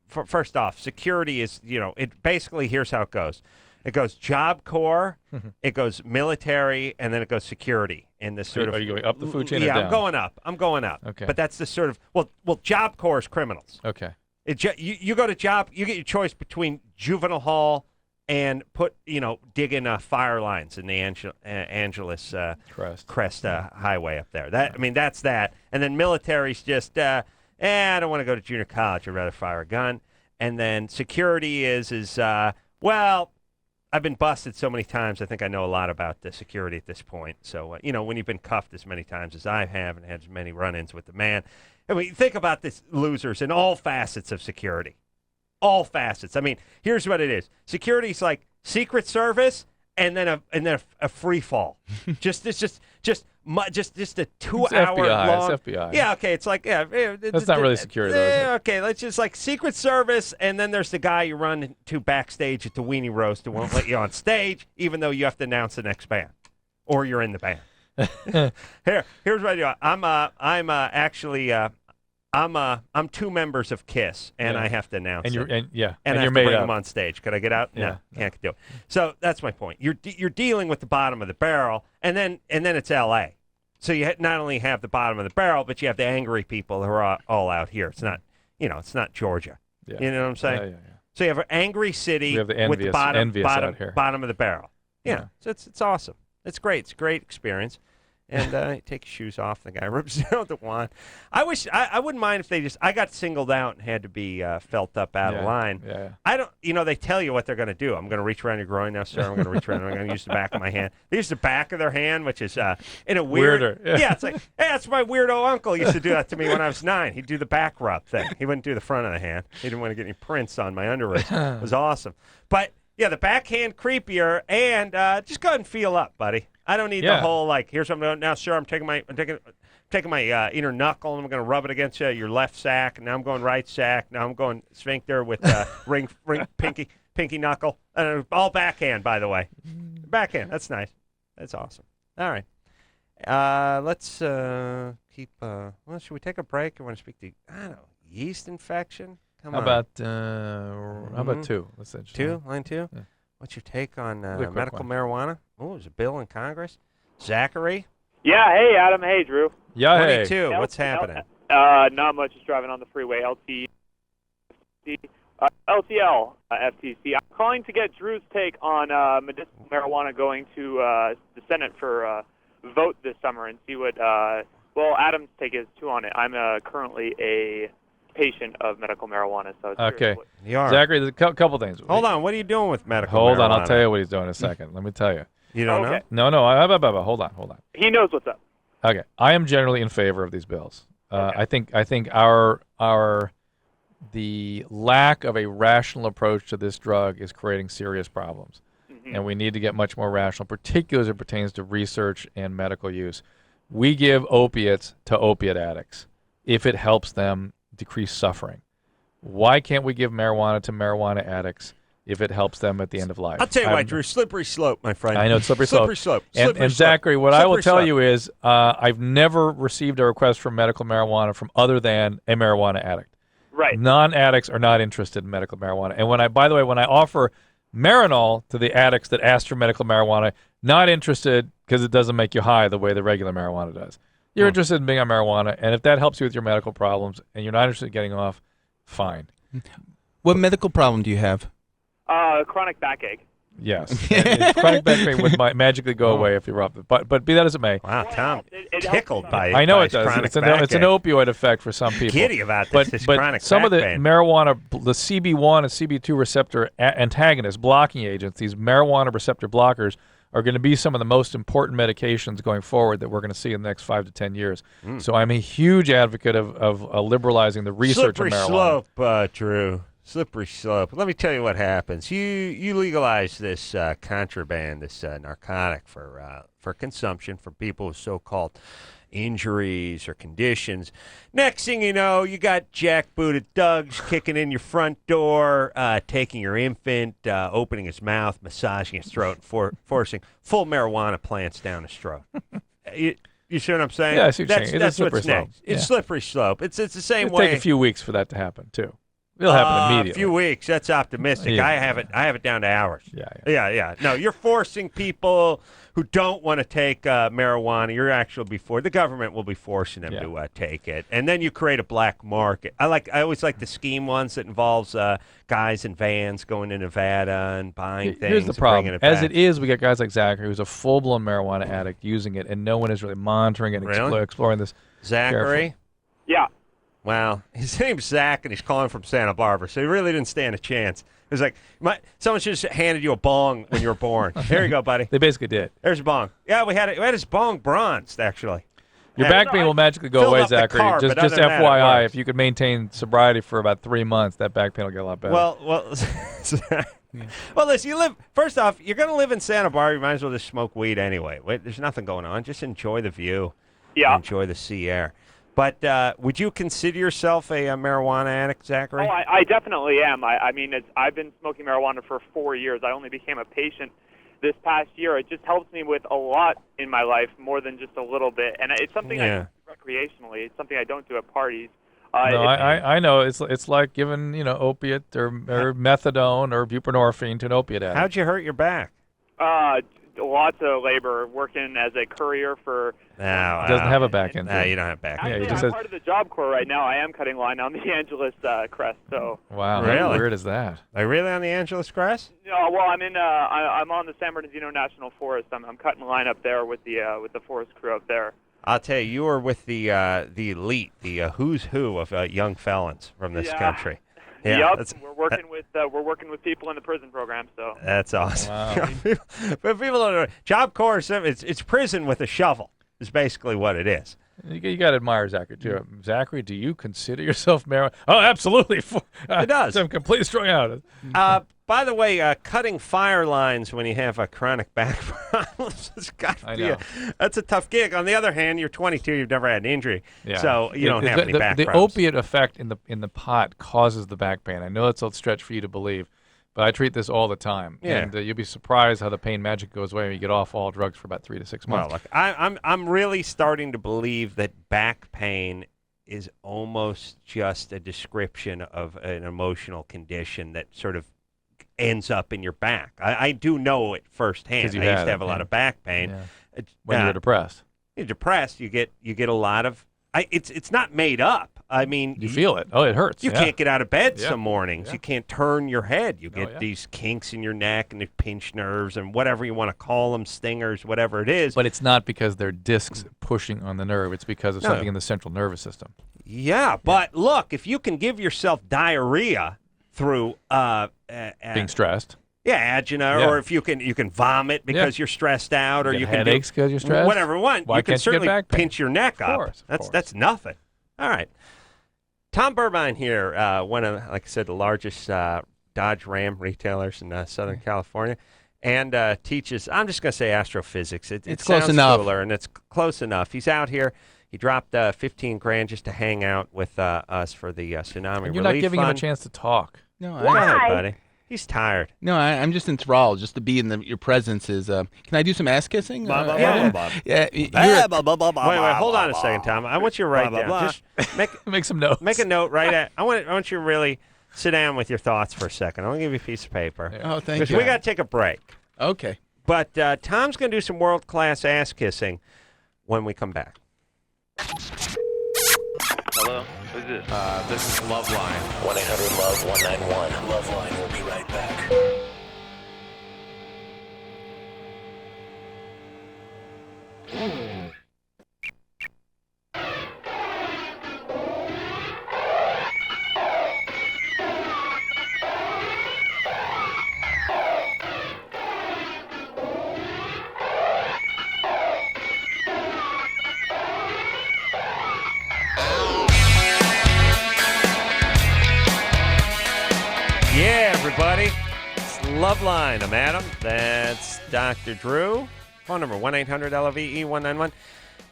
first off, security is it basically here's how it goes. It goes Job Corps, it goes military, and then it goes security in this sort of. Are you going up the food chain? Yeah, or down? I'm going up. Okay. But that's the sort of well, Job Corps is criminals. Okay. You go to job, you get your choice between juvenile hall and dig in fire lines in the Angeles Crest highway up there. That's that. And then military's just, I don't want to go to junior college. I'd rather fire a gun. And then security is well, I've been busted so many times. I think I know a lot about the security at this point. So, when you've been cuffed as many times as I have and had as many run-ins with the man. I mean, think about this losers in all facets of security. All facets. I mean, here's what it is. Security's like Secret Service and then a free fall. just a 2 hour FBI, long. it's FBI. Yeah, okay. It's like That's not really security, though, is it? Okay, let's just like Secret Service, and then there's the guy you run into backstage at the Weenie Roast who won't let you on stage, even though you have to announce the next band, or you're in the band. Here's what I do. I'm two members of KISS, and Yeah. I have to announce And it. and I you're have to made bring up. them on stage. Could I get out? Yeah. No, can't do it. So that's my point. You're dealing with the bottom of the barrel, and then it's L.A. So you not only have the bottom of the barrel, but you have the angry people who are all out here. It's not, it's not Georgia. Yeah. You know what I'm saying? Yeah. So you have an angry city We have the with the envious out here. bottom of the barrel. Yeah. Yeah. So it's awesome. It's great. It's a great experience. And you take your shoes off. The guy rips out the wand. I wouldn't mind if they I got singled out and had to be felt up out of line. Yeah. I don't, they tell you what they're going to do. I'm going to reach around your groin now, sir. I'm going to reach around. I'm going to use the back of my hand. They use the back of their hand, which is in a weird. Weirder. Yeah, it's like, hey, that's my weirdo uncle used to do that to me when I was 9. He'd do the back rub thing. He wouldn't do the front of the hand. He didn't want to get any prints on my underwrist. It was awesome. But yeah, the backhand creepier, and just go ahead and feel up, buddy. I don't need the whole here's what I'm doing now, sir. I'm taking my inner knuckle and I'm going to rub it against your left sack. Now I'm going right sack. Now I'm going sphincter with ring pinky knuckle. All backhand, by the way. Backhand. That's nice. That's awesome. All right. Let's keep. Well, should we take a break? I want to speak to I don't know, yeast infection. Come How on. How about two? Let's say Two, line two. Yeah. What's your take on Really quick medical one. marijuana? Oh, there's a bill in Congress. Zachary, Yeah, hey, Adam. Hey, Drew. Yeah, hey. 22. What's happening? Not much. Just driving on the freeway. LTL, FTC. I'm calling to get Drew's take on medicinal marijuana going to the Senate for vote this summer and see what, well, Adam's take is, too, on it. I'm currently a patient of medical marijuana. So it's Okay. You are. Zachary, there's a couple things. Hold on. What are you doing with medical marijuana? Hold on. I'll tell you what he's doing in a second. Let me tell you. You don't know? Okay. No. Hold on. He knows what's up. Okay. I am generally in favor of these bills. Okay. I think the lack of a rational approach to this drug is creating serious problems. Mm-hmm. And we need to get much more rational, particularly as it pertains to research and medical use. We give opiates to opiate addicts if it helps them decrease suffering. Why can't we give marijuana to marijuana addicts if it helps them at the end of life? I'll tell you why, Drew. Slippery slope, my friend. I know it's slippery slope. Slippery slope. And Zachary, what I will tell you is I've never received a request for medical marijuana from other than a marijuana addict. Right. Non-addicts are not interested in medical marijuana. And when I offer Marinol to the addicts that ask for medical marijuana, not interested because it doesn't make you high the way the regular marijuana does. You're interested in being on marijuana, and if that helps you with your medical problems and you're not interested in getting off, fine. What medical problem do you have? Chronic backache. Yes. And chronic back pain would magically go away if you're up. But be that as it may. Wow, Tom, It tickled helps by me. it. I know by it does. chronic It's an backache. opioid effect for some people. Giddy about this But chronic some of the back pain. marijuana, the CB1 and CB2 receptor antagonists, blocking agents, these marijuana receptor blockers, are going to be some of the most important medications going forward that we're going to see in the next 5 to 10 years. So I'm a huge advocate of liberalizing the research Slippery of marijuana. slope, Drew. Slippery slope. Let me tell you what happens. You legalize this contraband, this narcotic for consumption for people with so-called injuries or conditions. Next thing you know, you got jackbooted thugs kicking in your front door, taking your infant, opening his mouth, massaging his throat, and forcing full marijuana plants down his throat. You see what I'm saying? Yeah, I see what you're saying. It is That's slippery what's slope. next. It's Yeah. slippery slope. It's the same It'll way. take a few weeks for that to happen, too. It'll happen immediately. A few weeks. That's optimistic. Yeah. I have it down to hours. Yeah. No, you're forcing people who don't want to take marijuana. The government will be forcing them to take it, and then you create a black market. I always like the scheme ones that involves guys in vans going to Nevada and buying things. Here's the and problem. bringing it As back. it is, we got guys like Zachary, who's a full-blown marijuana addict, using it, and no one is really monitoring it and Really? exploring this. Zachary. carefully. Yeah. Wow, his name's Zach, and he's calling from Santa Barbara, so he really didn't stand a chance. It was like someone should have handed you a bong when you were born. Here you go, buddy. They basically did. There's a bong. Yeah, we had his bong bronzed, actually. Your Yeah. back pain will magically go filled away, up the Zachary. car, just but other than that, it FYI, works. if you could maintain sobriety for about 3 months, that back pain will get a lot better. Well, listen. First off, you're going to live in Santa Barbara. You might as well just smoke weed anyway. There's nothing going on. Just enjoy the view. Yeah. Enjoy the sea air. But would you consider yourself a marijuana addict, Zachary? Oh, I definitely am. I mean, I've been smoking marijuana for 4 years. I only became a patient this past year. It just helps me with a lot in my life, more than just a little bit. And it's something I do recreationally. It's something I don't do at parties. No, I know. It's like giving opiate or methadone or buprenorphine to an opiate addict. How'd you hurt your back? Lots of labor, working as a courier for. No, doesn't have a back end. No, you don't have back end. Actually, he just I'm says- part of the Job Corps right now. I am cutting line on the Angeles crest. So. Wow, Really? how weird is that? Are you really on the Angeles Crest? No, well, I'm in. I'm on the San Bernardino National Forest. I'm cutting line up there with the forest crew up there. I'll tell you were with the elite, the who's who of young felons from this country. Yeah, Yep. We're working with people in the prison program. So. That's awesome. Wow. But people don't know. Job Corps, it's prison with a shovel. Is basically what it is. You got to admire Zachary too. Zachary, do you consider yourself marijuana? Oh, absolutely. It does. I'm completely strung out. By the way, cutting fire lines when you have a chronic back problems has got to be that's a tough gig. On the other hand, you're 22, you've never had an injury, so you don't have any back the problems. opiate effect in the pot causes the back pain. I know it's a stretch for you to believe, But I treat this all the time. Yeah. And you'll be surprised how the pain magic goes away when you get off all drugs for about 3 to 6 months. Well, look, I'm really starting to believe that back pain is almost just a description of an emotional condition that sort of ends up in your back. I do know it firsthand. 'Cause you I used had to have it, a lot yeah. of back pain. Yeah. When you're depressed. You're depressed, you get a lot of. It's not made up. I mean, You feel it. Oh, it hurts. You yeah. can't get out of bed Yeah. some mornings. Yeah. You can't turn your head. You get yeah. these kinks in your neck and the pinched nerves and whatever you want to call them, stingers, whatever it is. But it's not because they're discs pushing on the nerve. It's because of No. something in the central nervous system. Yeah, but look, if you can give yourself diarrhea through Being stressed. yeah, agina, Yeah. or if you can vomit because you're stressed out, or You you get can headaches do 'cause you're stressed? whatever you want. Why You can can't you get certainly back pain? pinch your neck Of up. course, of That's nothing. All right, Tom Burbine here, one of, like I said, the largest Dodge Ram retailers in Southern California, and teaches. I'm just going to say astrophysics. It It's close sounds enough. cooler, and it's close enough. He's out here. He dropped $15,000 just to hang out with us for the tsunami And you're relief not giving him a fund. chance to talk. No, Go ahead, buddy. He's tired. No, I'm just enthralled. Just to be in your presence is. Can I do some ass kissing? Yeah. Yeah. Wait, hold on a second, Tom. I want you to write down. Just make some notes. Make a note. Right at. I want you to really sit down with your thoughts for a second. I want to give you a piece of paper. Oh, thank Because you. we got to take a break. Okay. But Tom's going to do some world-class ass kissing when we come back. Hello? Who's this? This is LoveLine. 1-800-LOVE-191. LoveLine will be right back. Yeah, everybody. It's LoveLine. I'm Adam. That's Dr. Drew. Phone number 1-800-LOVE-191.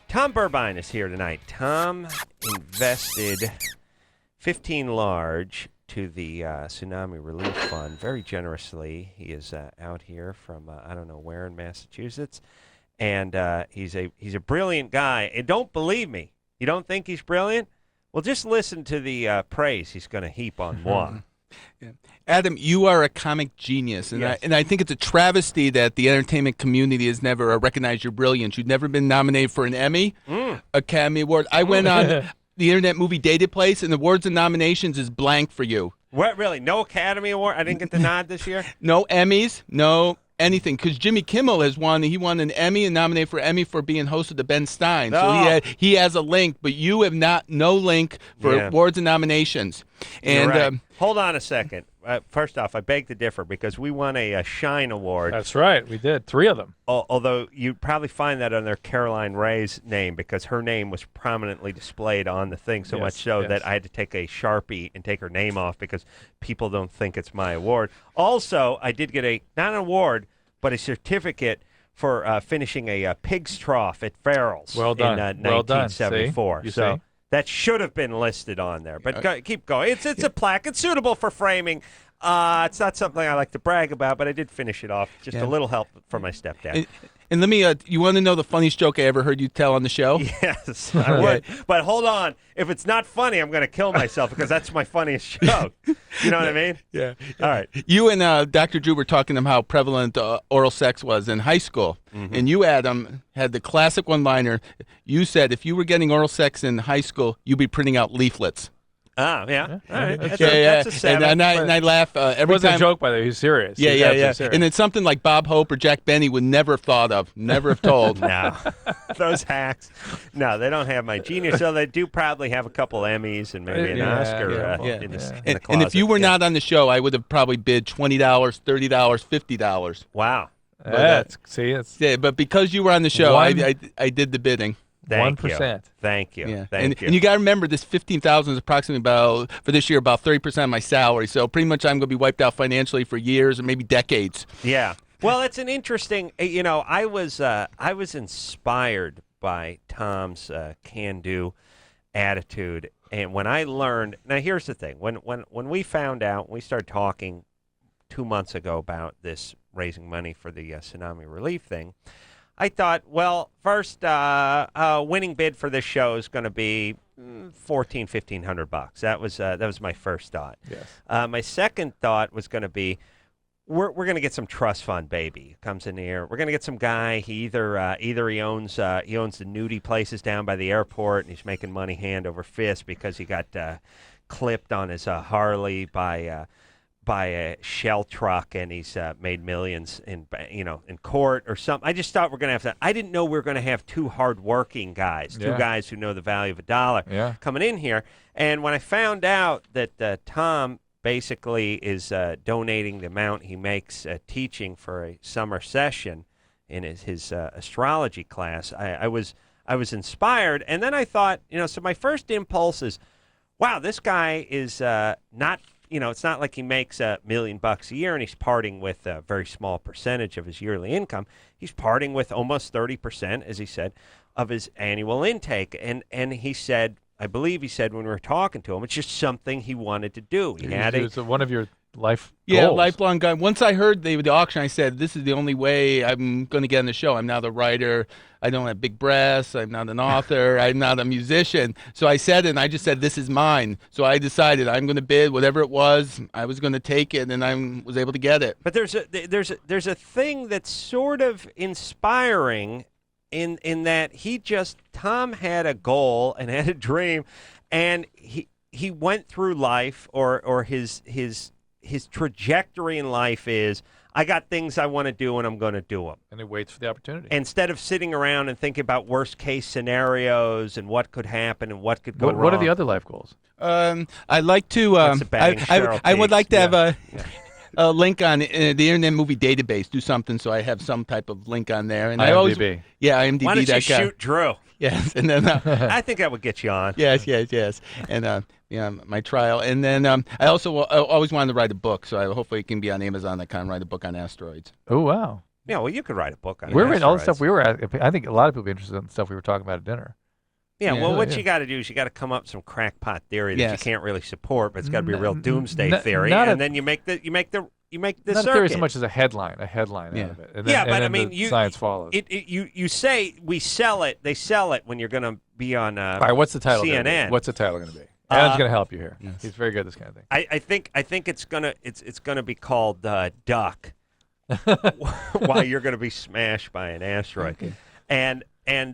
Tom Burbine is here tonight. Tom invested 15 large to the Tsunami Relief Fund very generously. He is out here from I don't know where in Massachusetts, and he's a brilliant guy. And don't believe me. You don't think he's brilliant? Well, just listen to the praise he's going to heap on moi. Yeah. Adam, you are a comic genius, and, Yes. I think it's a travesty that the entertainment community has never recognized your brilliance. You've never been nominated for an Emmy, Academy Award. I went on the Internet Movie Database, and the awards and nominations is blank for you. What, really? No Academy Award? I didn't get the nod this year? No Emmys, no anything, because Jimmy Kimmel has won. He won an Emmy and nominated for Emmy for being host of the Ben Stein. So he has a link, but you have no link for awards and nominations. And You're right. Hold on a second. First off, I beg to differ because we won a Shine Award. That's right. We did. 3 of them. Although you'd probably find that under Caroline Ray's name because her name was prominently displayed on the thing, so much so that I had to take a Sharpie and take her name off because people don't think it's my award. Also, I did get not an award, but a certificate for finishing a pig's trough at Farrell's Well done. in Well done. 1974. See? You So see? that should have been listed on there. But keep going. It's a plaque. It's suitable for framing. It's not something I like to brag about, but I did finish it off. Just a little help from my stepdad. And let me, you want to know the funniest joke I ever heard you tell on the show? Yes, I would. But hold on. If it's not funny, I'm going to kill myself because that's my funniest joke. You know what I mean? Yeah. All right. You and Dr. Drew were talking about how prevalent oral sex was in high school. Mm-hmm. And you, Adam, had the classic one-liner. You said if you were getting oral sex in high school, you'd be printing out leaflets. Ah, yeah. All right. That's a 7. And I laugh every It wasn't time. a joke, by the way. He's serious. Yeah, He's yeah, absolutely yeah. serious. And it's something like Bob Hope or Jack Benny would never have thought of, never have told. No. Those hacks. No, they don't have my genius. So they do probably have a couple Emmys and maybe an Oscar in the closet. And if you were not on the show, I would have probably bid $20, $30, $50. Wow. But because you were on the show, I did the bidding. Thank 1%. you. Thank you. Yeah. Thank you. And you got to remember, this $15,000 is approximately for this year about 30% of my salary. So pretty much I'm going to be wiped out financially for years or maybe decades. Yeah. Well, it's an interesting. I was inspired by Tom's can-do attitude, and when I learned. Now, here's the thing: when we found out, we started talking 2 months ago about this raising money for the tsunami relief thing, I thought, well, first, winning bid for this show is going to be $1,500. That was my first thought. Yes. My second thought was going to be, we're going to get some trust fund baby comes in here. We're going to get some guy. He either he owns the nudie places down by the airport, and he's making money hand over fist because he got clipped on his Harley by a shell truck, and he's made millions in court or something. I just thought we're going to have that. I didn't know we were going to have two hardworking guys, two guys who know the value of a dollar coming in here. And when I found out that Tom basically is donating the amount he makes teaching for a summer session in his astrology class, I was inspired. And then I thought, so my first impulse is, wow, this guy is not, it's not like he makes $1 million a year and he's parting with a very small percentage of his yearly income. He's parting with almost 30%, as he said, of his annual intake. And he said, I believe he said when we were talking to him, it's just something he wanted to do. He had it's one of your life Yeah, goals. lifelong guy. Once I heard the auction, I said, this is the only way I'm going to get on the show. I'm not a writer. I don't have big breasts. I'm not an author. I'm not a musician. So I said it, and I just said, this is mine. So I decided I'm going to bid whatever it was. I was going to take it, and I was able to get it. But there's a thing that's sort of inspiring in that Tom had a goal and had a dream, and he went through life, or his trajectory in life is, I got things I want to do and I'm going to do them. And he waits for the opportunity. Instead of sitting around and thinking about worst case scenarios and what could happen and what could go wrong. What are the other life goals? I'd like to. I would like to have a link on the Internet Movie Database. Do something so I have some type of link on there. And IMDb. IMDb. Why don't you shoot Drew? Yes, and then I think that would get you on. Yes, and my trial, and then I also always wanted to write a book, so hopefully it can be on Amazon.com. Write a book on asteroids. Oh wow! Yeah, well, you could write a book on. We're reading all the stuff we were at. I think a lot of people be interested in the stuff we were talking about at dinner. Yeah, well, what you got to do is you got to come up with some crackpot theory that you can't really support, but it's got to be a real doomsday theory, and then you make the not circuit. A theory so much as a headline out of it. And then, but and then science follows. You say we sell it. They sell it when you're going to be on all right, what's the title? CNN. What's the title going to be? Adam's going to help you here. Yes. He's very good at this kind of thing. I think it's gonna be called Duck, while you're going to be smashed by an asteroid, and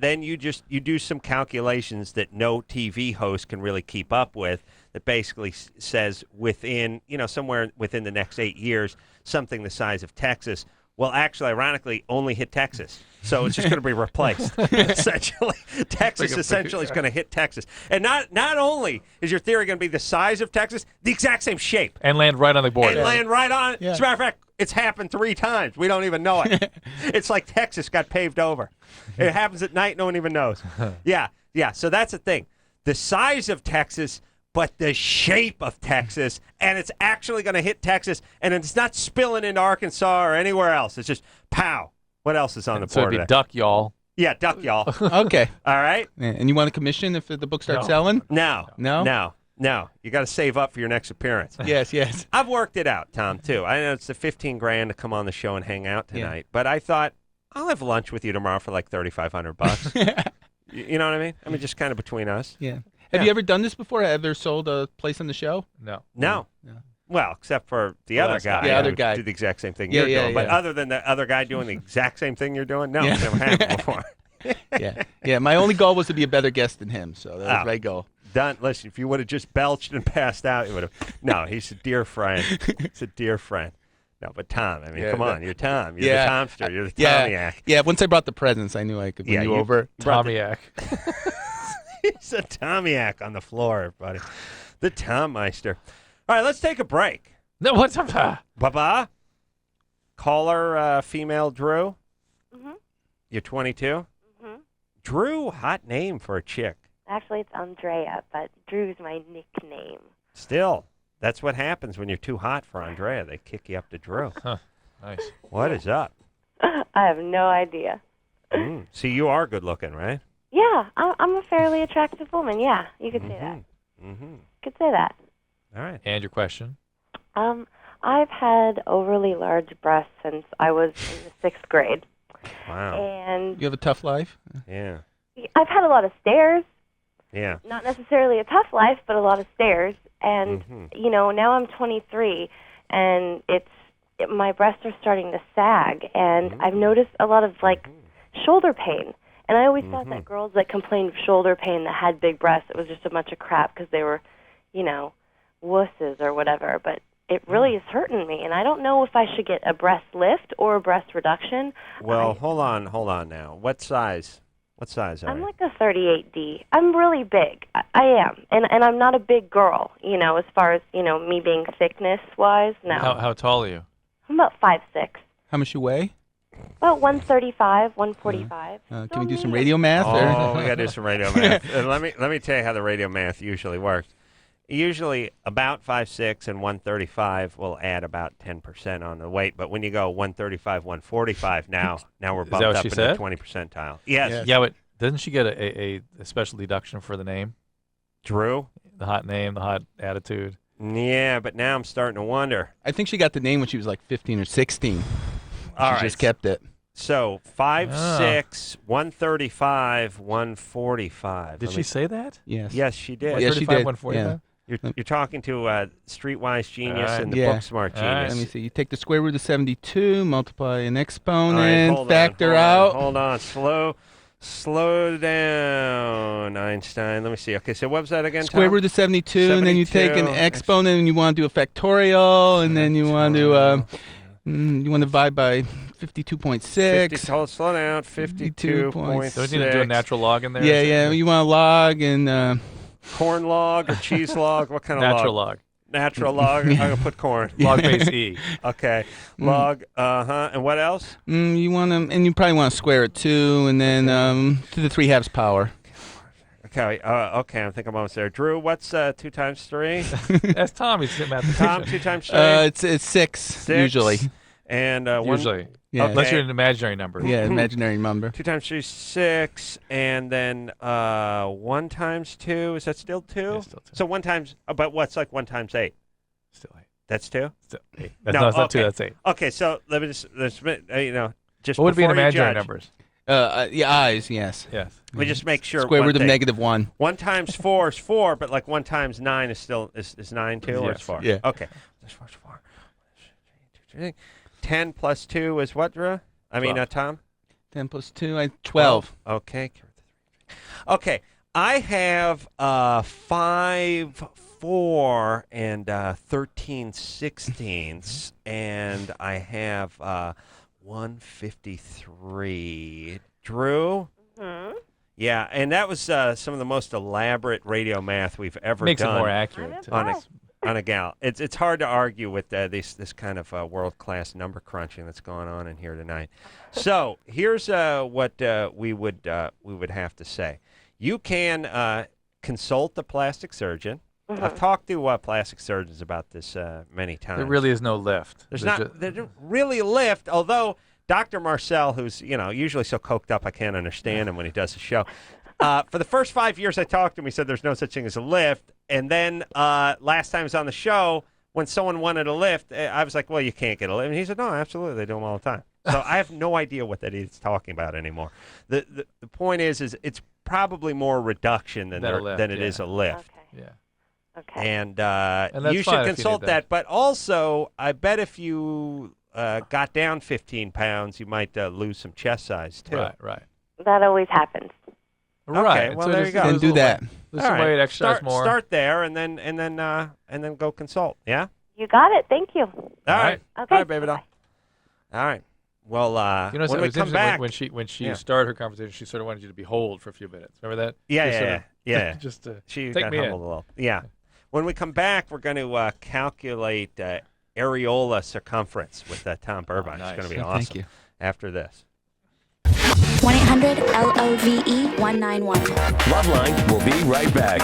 then you do some calculations that no TV host can really keep up with. That basically says within somewhere within the next 8 years, something the size of Texas will actually, ironically, only hit Texas. So it's just going to be replaced. Essentially, Texas essentially is going to hit Texas, and not only is your theory going to be the size of Texas, the exact same shape, and land right on the border. And land right on it. As a matter of fact, it's happened 3 times. We don't even know it. It's like Texas got paved over. It happens at night. No one even knows. Yeah. So that's the thing. The size of Texas, but the shape of Texas, and it's actually going to hit Texas, and it's not spilling into Arkansas or anywhere else. It's just pow. What else is on the board? So it'd be Duck, y'all. Yeah, Duck, y'all. Okay. All right. And you want a commission if the book starts selling? No. You got to save up for your next appearance. Yes. I've worked it out, Tom, too. I know it's the $15,000 to come on the show and hang out tonight, but I thought I'll have lunch with you tomorrow for like $3,500. You know what I mean? I mean, just kind of between us. Yeah. Have you ever done this before? Ever sold a place on the show? No. Well, except for the other guy. The other who guy. do the exact same thing you're doing. But other than the other guy doing the exact same thing you're doing, no, it's never happened before. Yeah. My only goal was to be a better guest than him, so that was my goal. Done. Listen, if you would have just belched and passed out, you would have. No, he's a dear friend. He's a dear friend. No, but Tom, I mean, come on. You're Tom. You're the Tomster. You're the Tommyac. Yeah, once I brought the presents, I knew I could win you over. Tommyac. He's a Tommyac on the floor, everybody. The Tommeister. All right, let's take a break. No, what's up? Baba? Caller, female Drew? Mm-hmm. You're 22? Mm-hmm. Drew, hot name for a chick. Actually, it's Andrea, but Drew's my nickname. Still, that's what happens when you're too hot for Andrea. They kick you up to Drew. Huh. Nice. What is up? I have no idea. See, you are good looking, right? Yeah, I'm a fairly attractive woman. Yeah, you could say that. Mm-hmm. Could say that. All right. And your question? I I've had overly large breasts since I was in the 6th grade. Wow. And You have a tough life? Yeah. I've had a lot of stairs. Yeah. Not necessarily a tough life, but a lot of stairs. And, you know, now I'm 23, and my breasts are starting to sag. And I've noticed a lot of, like, shoulder pain. And I always thought that girls that complained of shoulder pain that had big breasts, it was just a bunch of crap because they were, you know, wusses or whatever. But it really is hurting me, and I don't know if I should get a breast lift or a breast reduction. Well, hold on now. What size? What size are I'm you? like a 38D. I'm really big. I am. And I'm not a big girl, you know, as far as, you know, me being thickness-wise. No. How tall are you? I'm about 5'6". How much you weigh? About 135, 145. Can we do some radio math? Oh, we got to do some radio math. And let me tell you how the radio math usually works. Usually about 5'6" and 135 will add about 10% on the weight. But when you go 135, 145, now we're bumped up into the 20 percentile. Yes. Yeah, but doesn't she get a special deduction for the name? Drew? The hot name, the hot attitude. Yeah, but now I'm starting to wonder. I think she got the name when she was like 15 or 16. All she right. just kept it. So 5'6", 135, 145. Did she say that? Yes. Yes, she did. Yes, she 135, did. 145? You're talking to Streetwise Genius All right. and the Yeah. Book Smart All right. Genius. Let me see. You take the square root of 72, multiply an All exponent, right, hold factor on, out. Hold on. Slow down, Einstein. Let me see. Okay, so what was that again, Square Tom? root of 72, and then you take an 72. exponent, and you want to do a factorial, and then you want to divide by 52.6. Slow down. 52.6. Don't you need to do a natural log in there? Yeah. You want to log and Corn log or cheese log? What kind of Natural log. Natural log. I'm gonna put corn. Log base E. Okay. Log. And what else? you want to, and you probably want to square it too, and then to the 3/2 power. Okay. Okay. I think I'm almost there. Drew, what's 2 times 3? That's Tom. He's a mathematician. Tom, 2 times 3. It's 6 usually. And Usually. Yeah. Unless you're an imaginary number. Yeah, imaginary number. 2 times 3 is 6, and then 1 times 2, is that still 2? Yeah, still 2. So 1 times, but what's like 1 times 8? Still 8. That's 2? Still 8. That's not 2, that's 8. Okay, so let me just just What would be in before you imaginary judge, numbers? Eyes, yes. Yes. we just make sure. Square one root of thing. -1. 1 times 4 is 4, but like 1 times 9 is still is 9 too, or it's Yes. 4? Yeah. Okay. 10 plus 2 is what, Drew? I mean, 12. Tom? 10 plus 2, 12. Okay. Okay. I have 5, 4, and 13/16, and I have 153. Drew? Mm-hmm. Yeah, and that was some of the most elaborate radio math we've ever Makes done. it more accurate. On a gal. It's hard to argue with this kind of world-class number crunching that's going on in here tonight. So here's what we would have to say. You can consult the plastic surgeon. I've talked to plastic surgeons about this many times. There really is no lift. There's really a lift, although Dr. Marcel, who's usually so coked up I can't understand him when he does the show. For the first 5 years I talked to him, he said there's no such thing as a lift. And then last time he was on the show, when someone wanted a lift, I was like, well, you can't get a lift. And he said, no, absolutely, they do them all the time. So I have no idea what that he's talking about anymore. The point is it's probably more reduction than it is a lift. Okay. Yeah. Okay. And that's you fine should if you consult need that. But also, I bet if you got down 15 pounds, you might lose some chest size, too. Right. That always happens. Right. Okay, well, So there just you go. Then do that. Lose All some right. weight, exercise more. Start there, and then go consult. Yeah. You got it. Thank you. All right. Okay. All right, baby doll. All right. Well, You know, when it we was come interesting back, when she Yeah. started her conversation. She sort of wanted you to be hold for a few minutes. Remember that? Yeah, Just yeah, sort of- yeah. Just to she take got me in. humbled a little. Yeah. When we come back, we're going to calculate areola circumference with Tom Burbine. nice. It's going to be Oh, awesome. thank you. After this. 1-800-LOVE-191. LoveLine will be right back.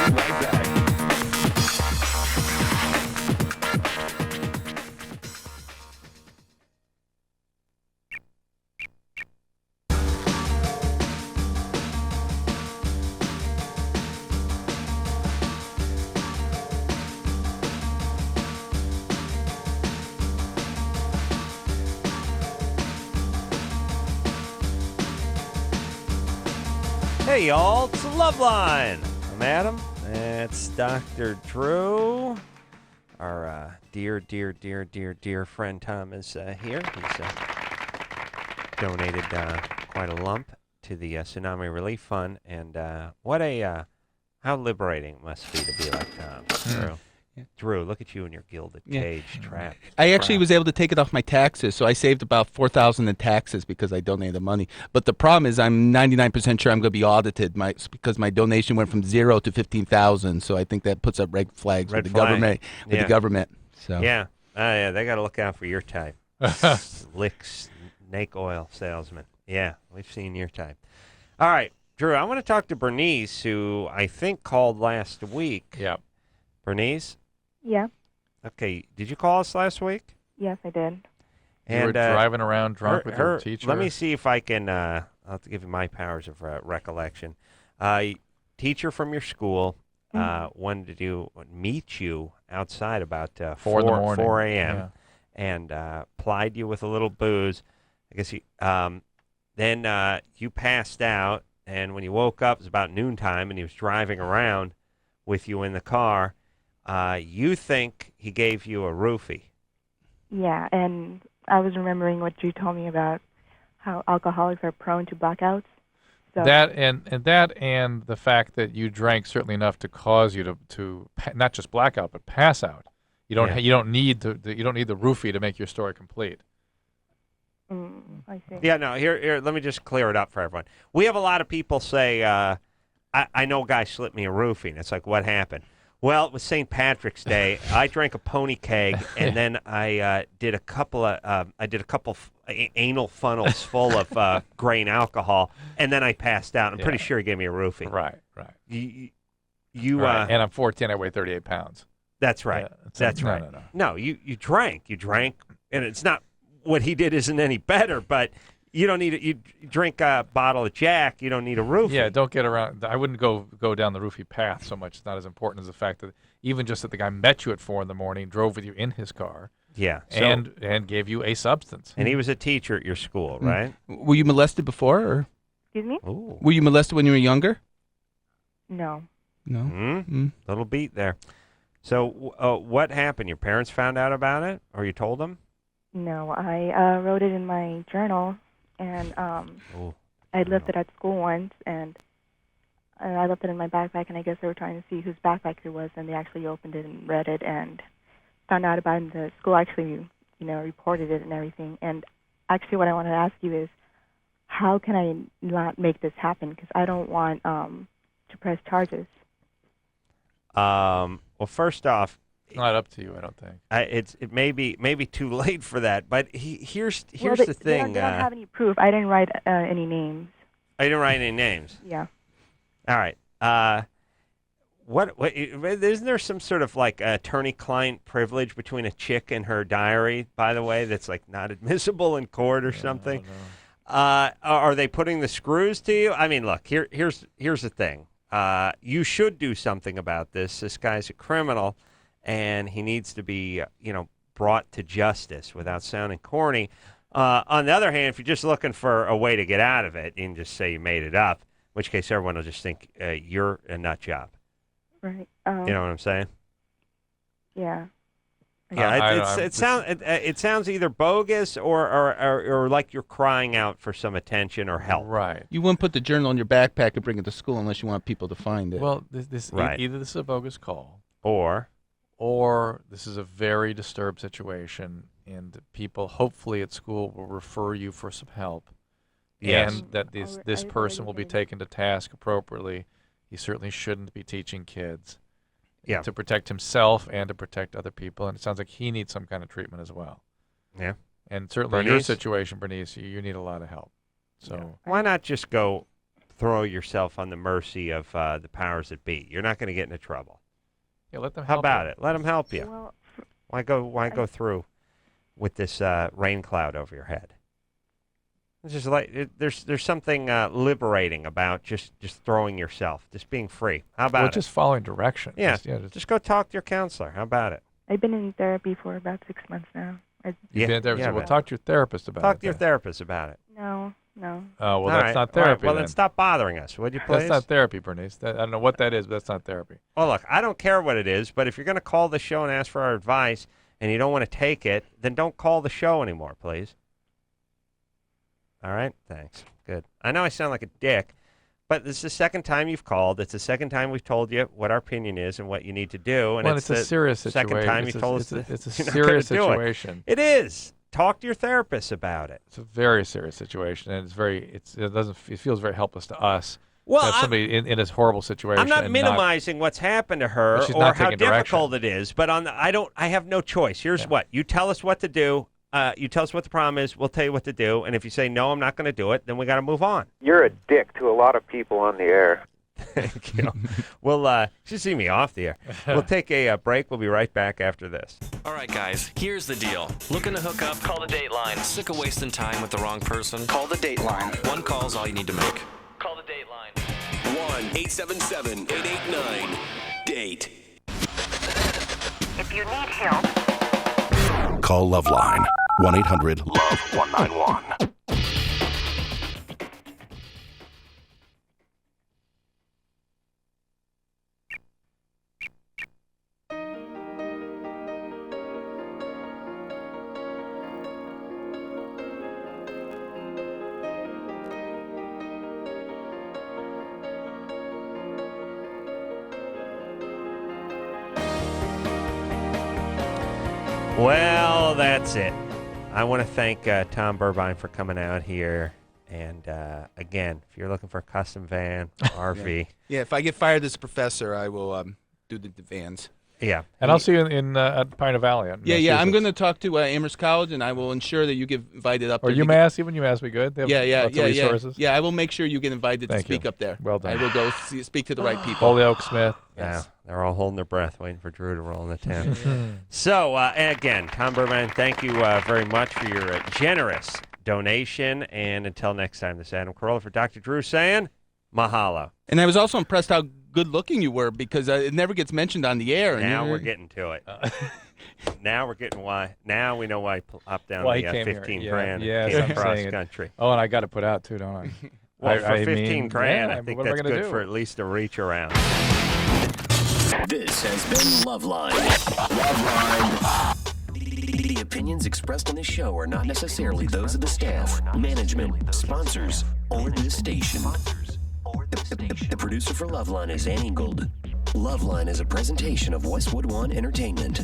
Hey, y'all, it's LoveLine. I'm Adam. It's Dr. Drew. Our dear friend Tom is here. He's donated quite a lump to the Tsunami Relief Fund. And how liberating it must be to be like Tom. Drew. Drew, look at you in your gilded cage, trapped. I actually was able to take it off my taxes, so I saved about $4,000 in taxes because I donated the money. But the problem is, I'm 99% sure I'm going to be audited, because my donation went from 0 to 15,000. So I think that puts up red flags with the government. The government. So yeah, they got to look out for your type. Snake oil salesman. Yeah, we've seen your type. All right, Drew, I want to talk to Bernice, who I think called last week. Yeah. Bernice? Yeah. Okay, did you call us last week? Yes, I did. You were driving around drunk with your teacher? Let me see if I can, I'll have to give you my powers of recollection. Teacher from your school wanted to meet you outside about 4 a.m. and plied you with a little booze. I guess then you passed out, and when you woke up, it was about noontime, and he was driving around with you in the car. You think he gave you a roofie. Yeah, and I was remembering what you told me about how alcoholics are prone to blackouts. So That and the fact that you drank certainly enough to cause you to not just black out but pass out. You don't need the roofie to make your story complete. I see. Yeah, no. Here. Let me just clear it up for everyone. We have a lot of people say, "I know a guy slipped me a roofie." And it's like, what happened? Well, it was St. Patrick's Day. I drank a pony keg, and then I did a couple anal funnels full of grain alcohol, and then I passed out. I'm pretty sure he gave me a roofie. Right. You and I'm 4'10". I weigh 38 pounds. That's right. Yeah, that's right. No, you drank, and it's not what he did isn't any better, but. You don't need it. You drink a bottle of Jack. You don't need a roofie. Yeah, don't get around. I wouldn't go down the roofie path so much. It's not as important as the fact that even just that the guy met you at 4 a.m, drove with you in his car. Yeah, and gave you a substance. And he was a teacher at your school, right? Were you molested before, or? Excuse me? Ooh. Were you molested when you were younger? No. No. Little beat there. So what happened? Your parents found out about it, or you told them? No, I wrote it in my journal. And I left it at school once, and I left it in my backpack, and I guess they were trying to see whose backpack it was, and they actually opened it and read it and found out about it. The school actually, reported it and everything. And actually what I wanted to ask you is, how can I not make this happen? Because I don't want to press charges. Well, first off, it's not up to you, I don't think. It may be too late for that, but here's the thing. They don't have any proof. I didn't write any names. I didn't write any names. Yeah. All right. What isn't there some sort of like attorney-client privilege between a chick and her diary? By the way, that's like not admissible in court or something. Are they putting the screws to you? I mean, look. Here's the thing. You should do something about this. This guy's a criminal. And he needs to be, brought to justice without sounding corny. On the other hand, if you're just looking for a way to get out of it, you can just say you made it up, in which case everyone will just think you're a nut job. Right. You know what I'm saying? Yeah. Yeah. It sounds either bogus or like you're crying out for some attention or help. Right. You wouldn't put the journal in your backpack and bring it to school unless you want people to find it. Well, either this is a bogus call, or this is a very disturbed situation, and people hopefully at school will refer you for some help. Yes. And that this person will be taken to task appropriately. He certainly shouldn't be teaching kids. Yeah. To protect himself and to protect other people. And it sounds like he needs some kind of treatment as well. Yeah. And certainly in your situation, Bernice, you need a lot of help. So why not just go throw yourself on the mercy of the powers that be? You're not going to get into trouble. Yeah, let them How help about you. it? Let them help you. Well, Why go through with this rain cloud over your head? It's just like there's something liberating about just throwing yourself, just being free. How about it? Just following directions. Yeah, just go talk to your counselor. How about it? I've been in therapy for about 6 months now. You've been in therapy. Well, talk to your therapist about it. Talk to your therapist about it. No, No. Oh, well, All that's right, not all right, therapy. well, then stop bothering us, would you please? That's not therapy, Bernice. I don't know what that is, but that's not therapy. Well, look, I don't care what it is, but if you're going to call the show and ask for our advice and you don't want to take it, then don't call the show anymore, please. All right? Thanks. Good. I know I sound like a dick, but this is the second time you've called. It's the second time we've told you what our opinion is and what you need to do. And Well, it's a serious the second situation. time you told us It's a you're not gonna serious do it. situation. It is. Talk to your therapist about it. It's a very serious situation, and it feels very helpless to us. Well, to have somebody in this horrible situation. I'm not and minimizing what's happened to her But she's or not how taking direction. difficult it is, but I have no choice. Here's what. You tell us what to do. You tell us what the problem is. We'll tell you what to do. And if you say, no, I'm not going to do it, then we got to move on. You're a dick to a lot of people on the air. Thank you. Well, you should see me off the air. We'll take a break. We'll be right back after this. All right, guys, here's the deal. Looking to hook up? Call the Dateline. Sick of wasting time with the wrong person? Call the Dateline. One call's all you need to make. Call the Dateline. 1-877-889-DATE. If you need help, call LoveLine. 1-800-LOVE-191. Well, that's it. I want to thank Tom Burbine for coming out here. And, again, if you're looking for a custom van, RV. Yeah, if I get fired as a professor, I will do the vans. Yeah. And I'll see you in at Pioneer Valley. Yeah. I'm going to talk to Amherst College, and I will ensure that you get invited up Or there. UMass, even UMass be good. They have lots of resources. Yeah, I will make sure you get invited to speak up there. Well done. I will go speak to the right people. Holyoke, Smith. Yeah, they're all holding their breath, waiting for Drew to roll in the tent. So, again, Tom Burbine, thank you very much for your generous donation. And until next time, this is Adam Carolla for Dr. Drew saying mahalo. And I was also impressed how good-looking you were, because it never gets mentioned on the air. Now we're getting to it. Now we're getting why. Now we know why he popped down the 15 grand came across country. Oh, and I got to put out, too, don't I? Well, for 15 grand, I think what am that's I gonna good do? for at least a reach around. This has been LoveLine. LoveLine. The opinions expressed on this show are not necessarily those of the staff, management, sponsors, or this station. The producer for LoveLine is Annie Gold. LoveLine is a presentation of Westwood One Entertainment.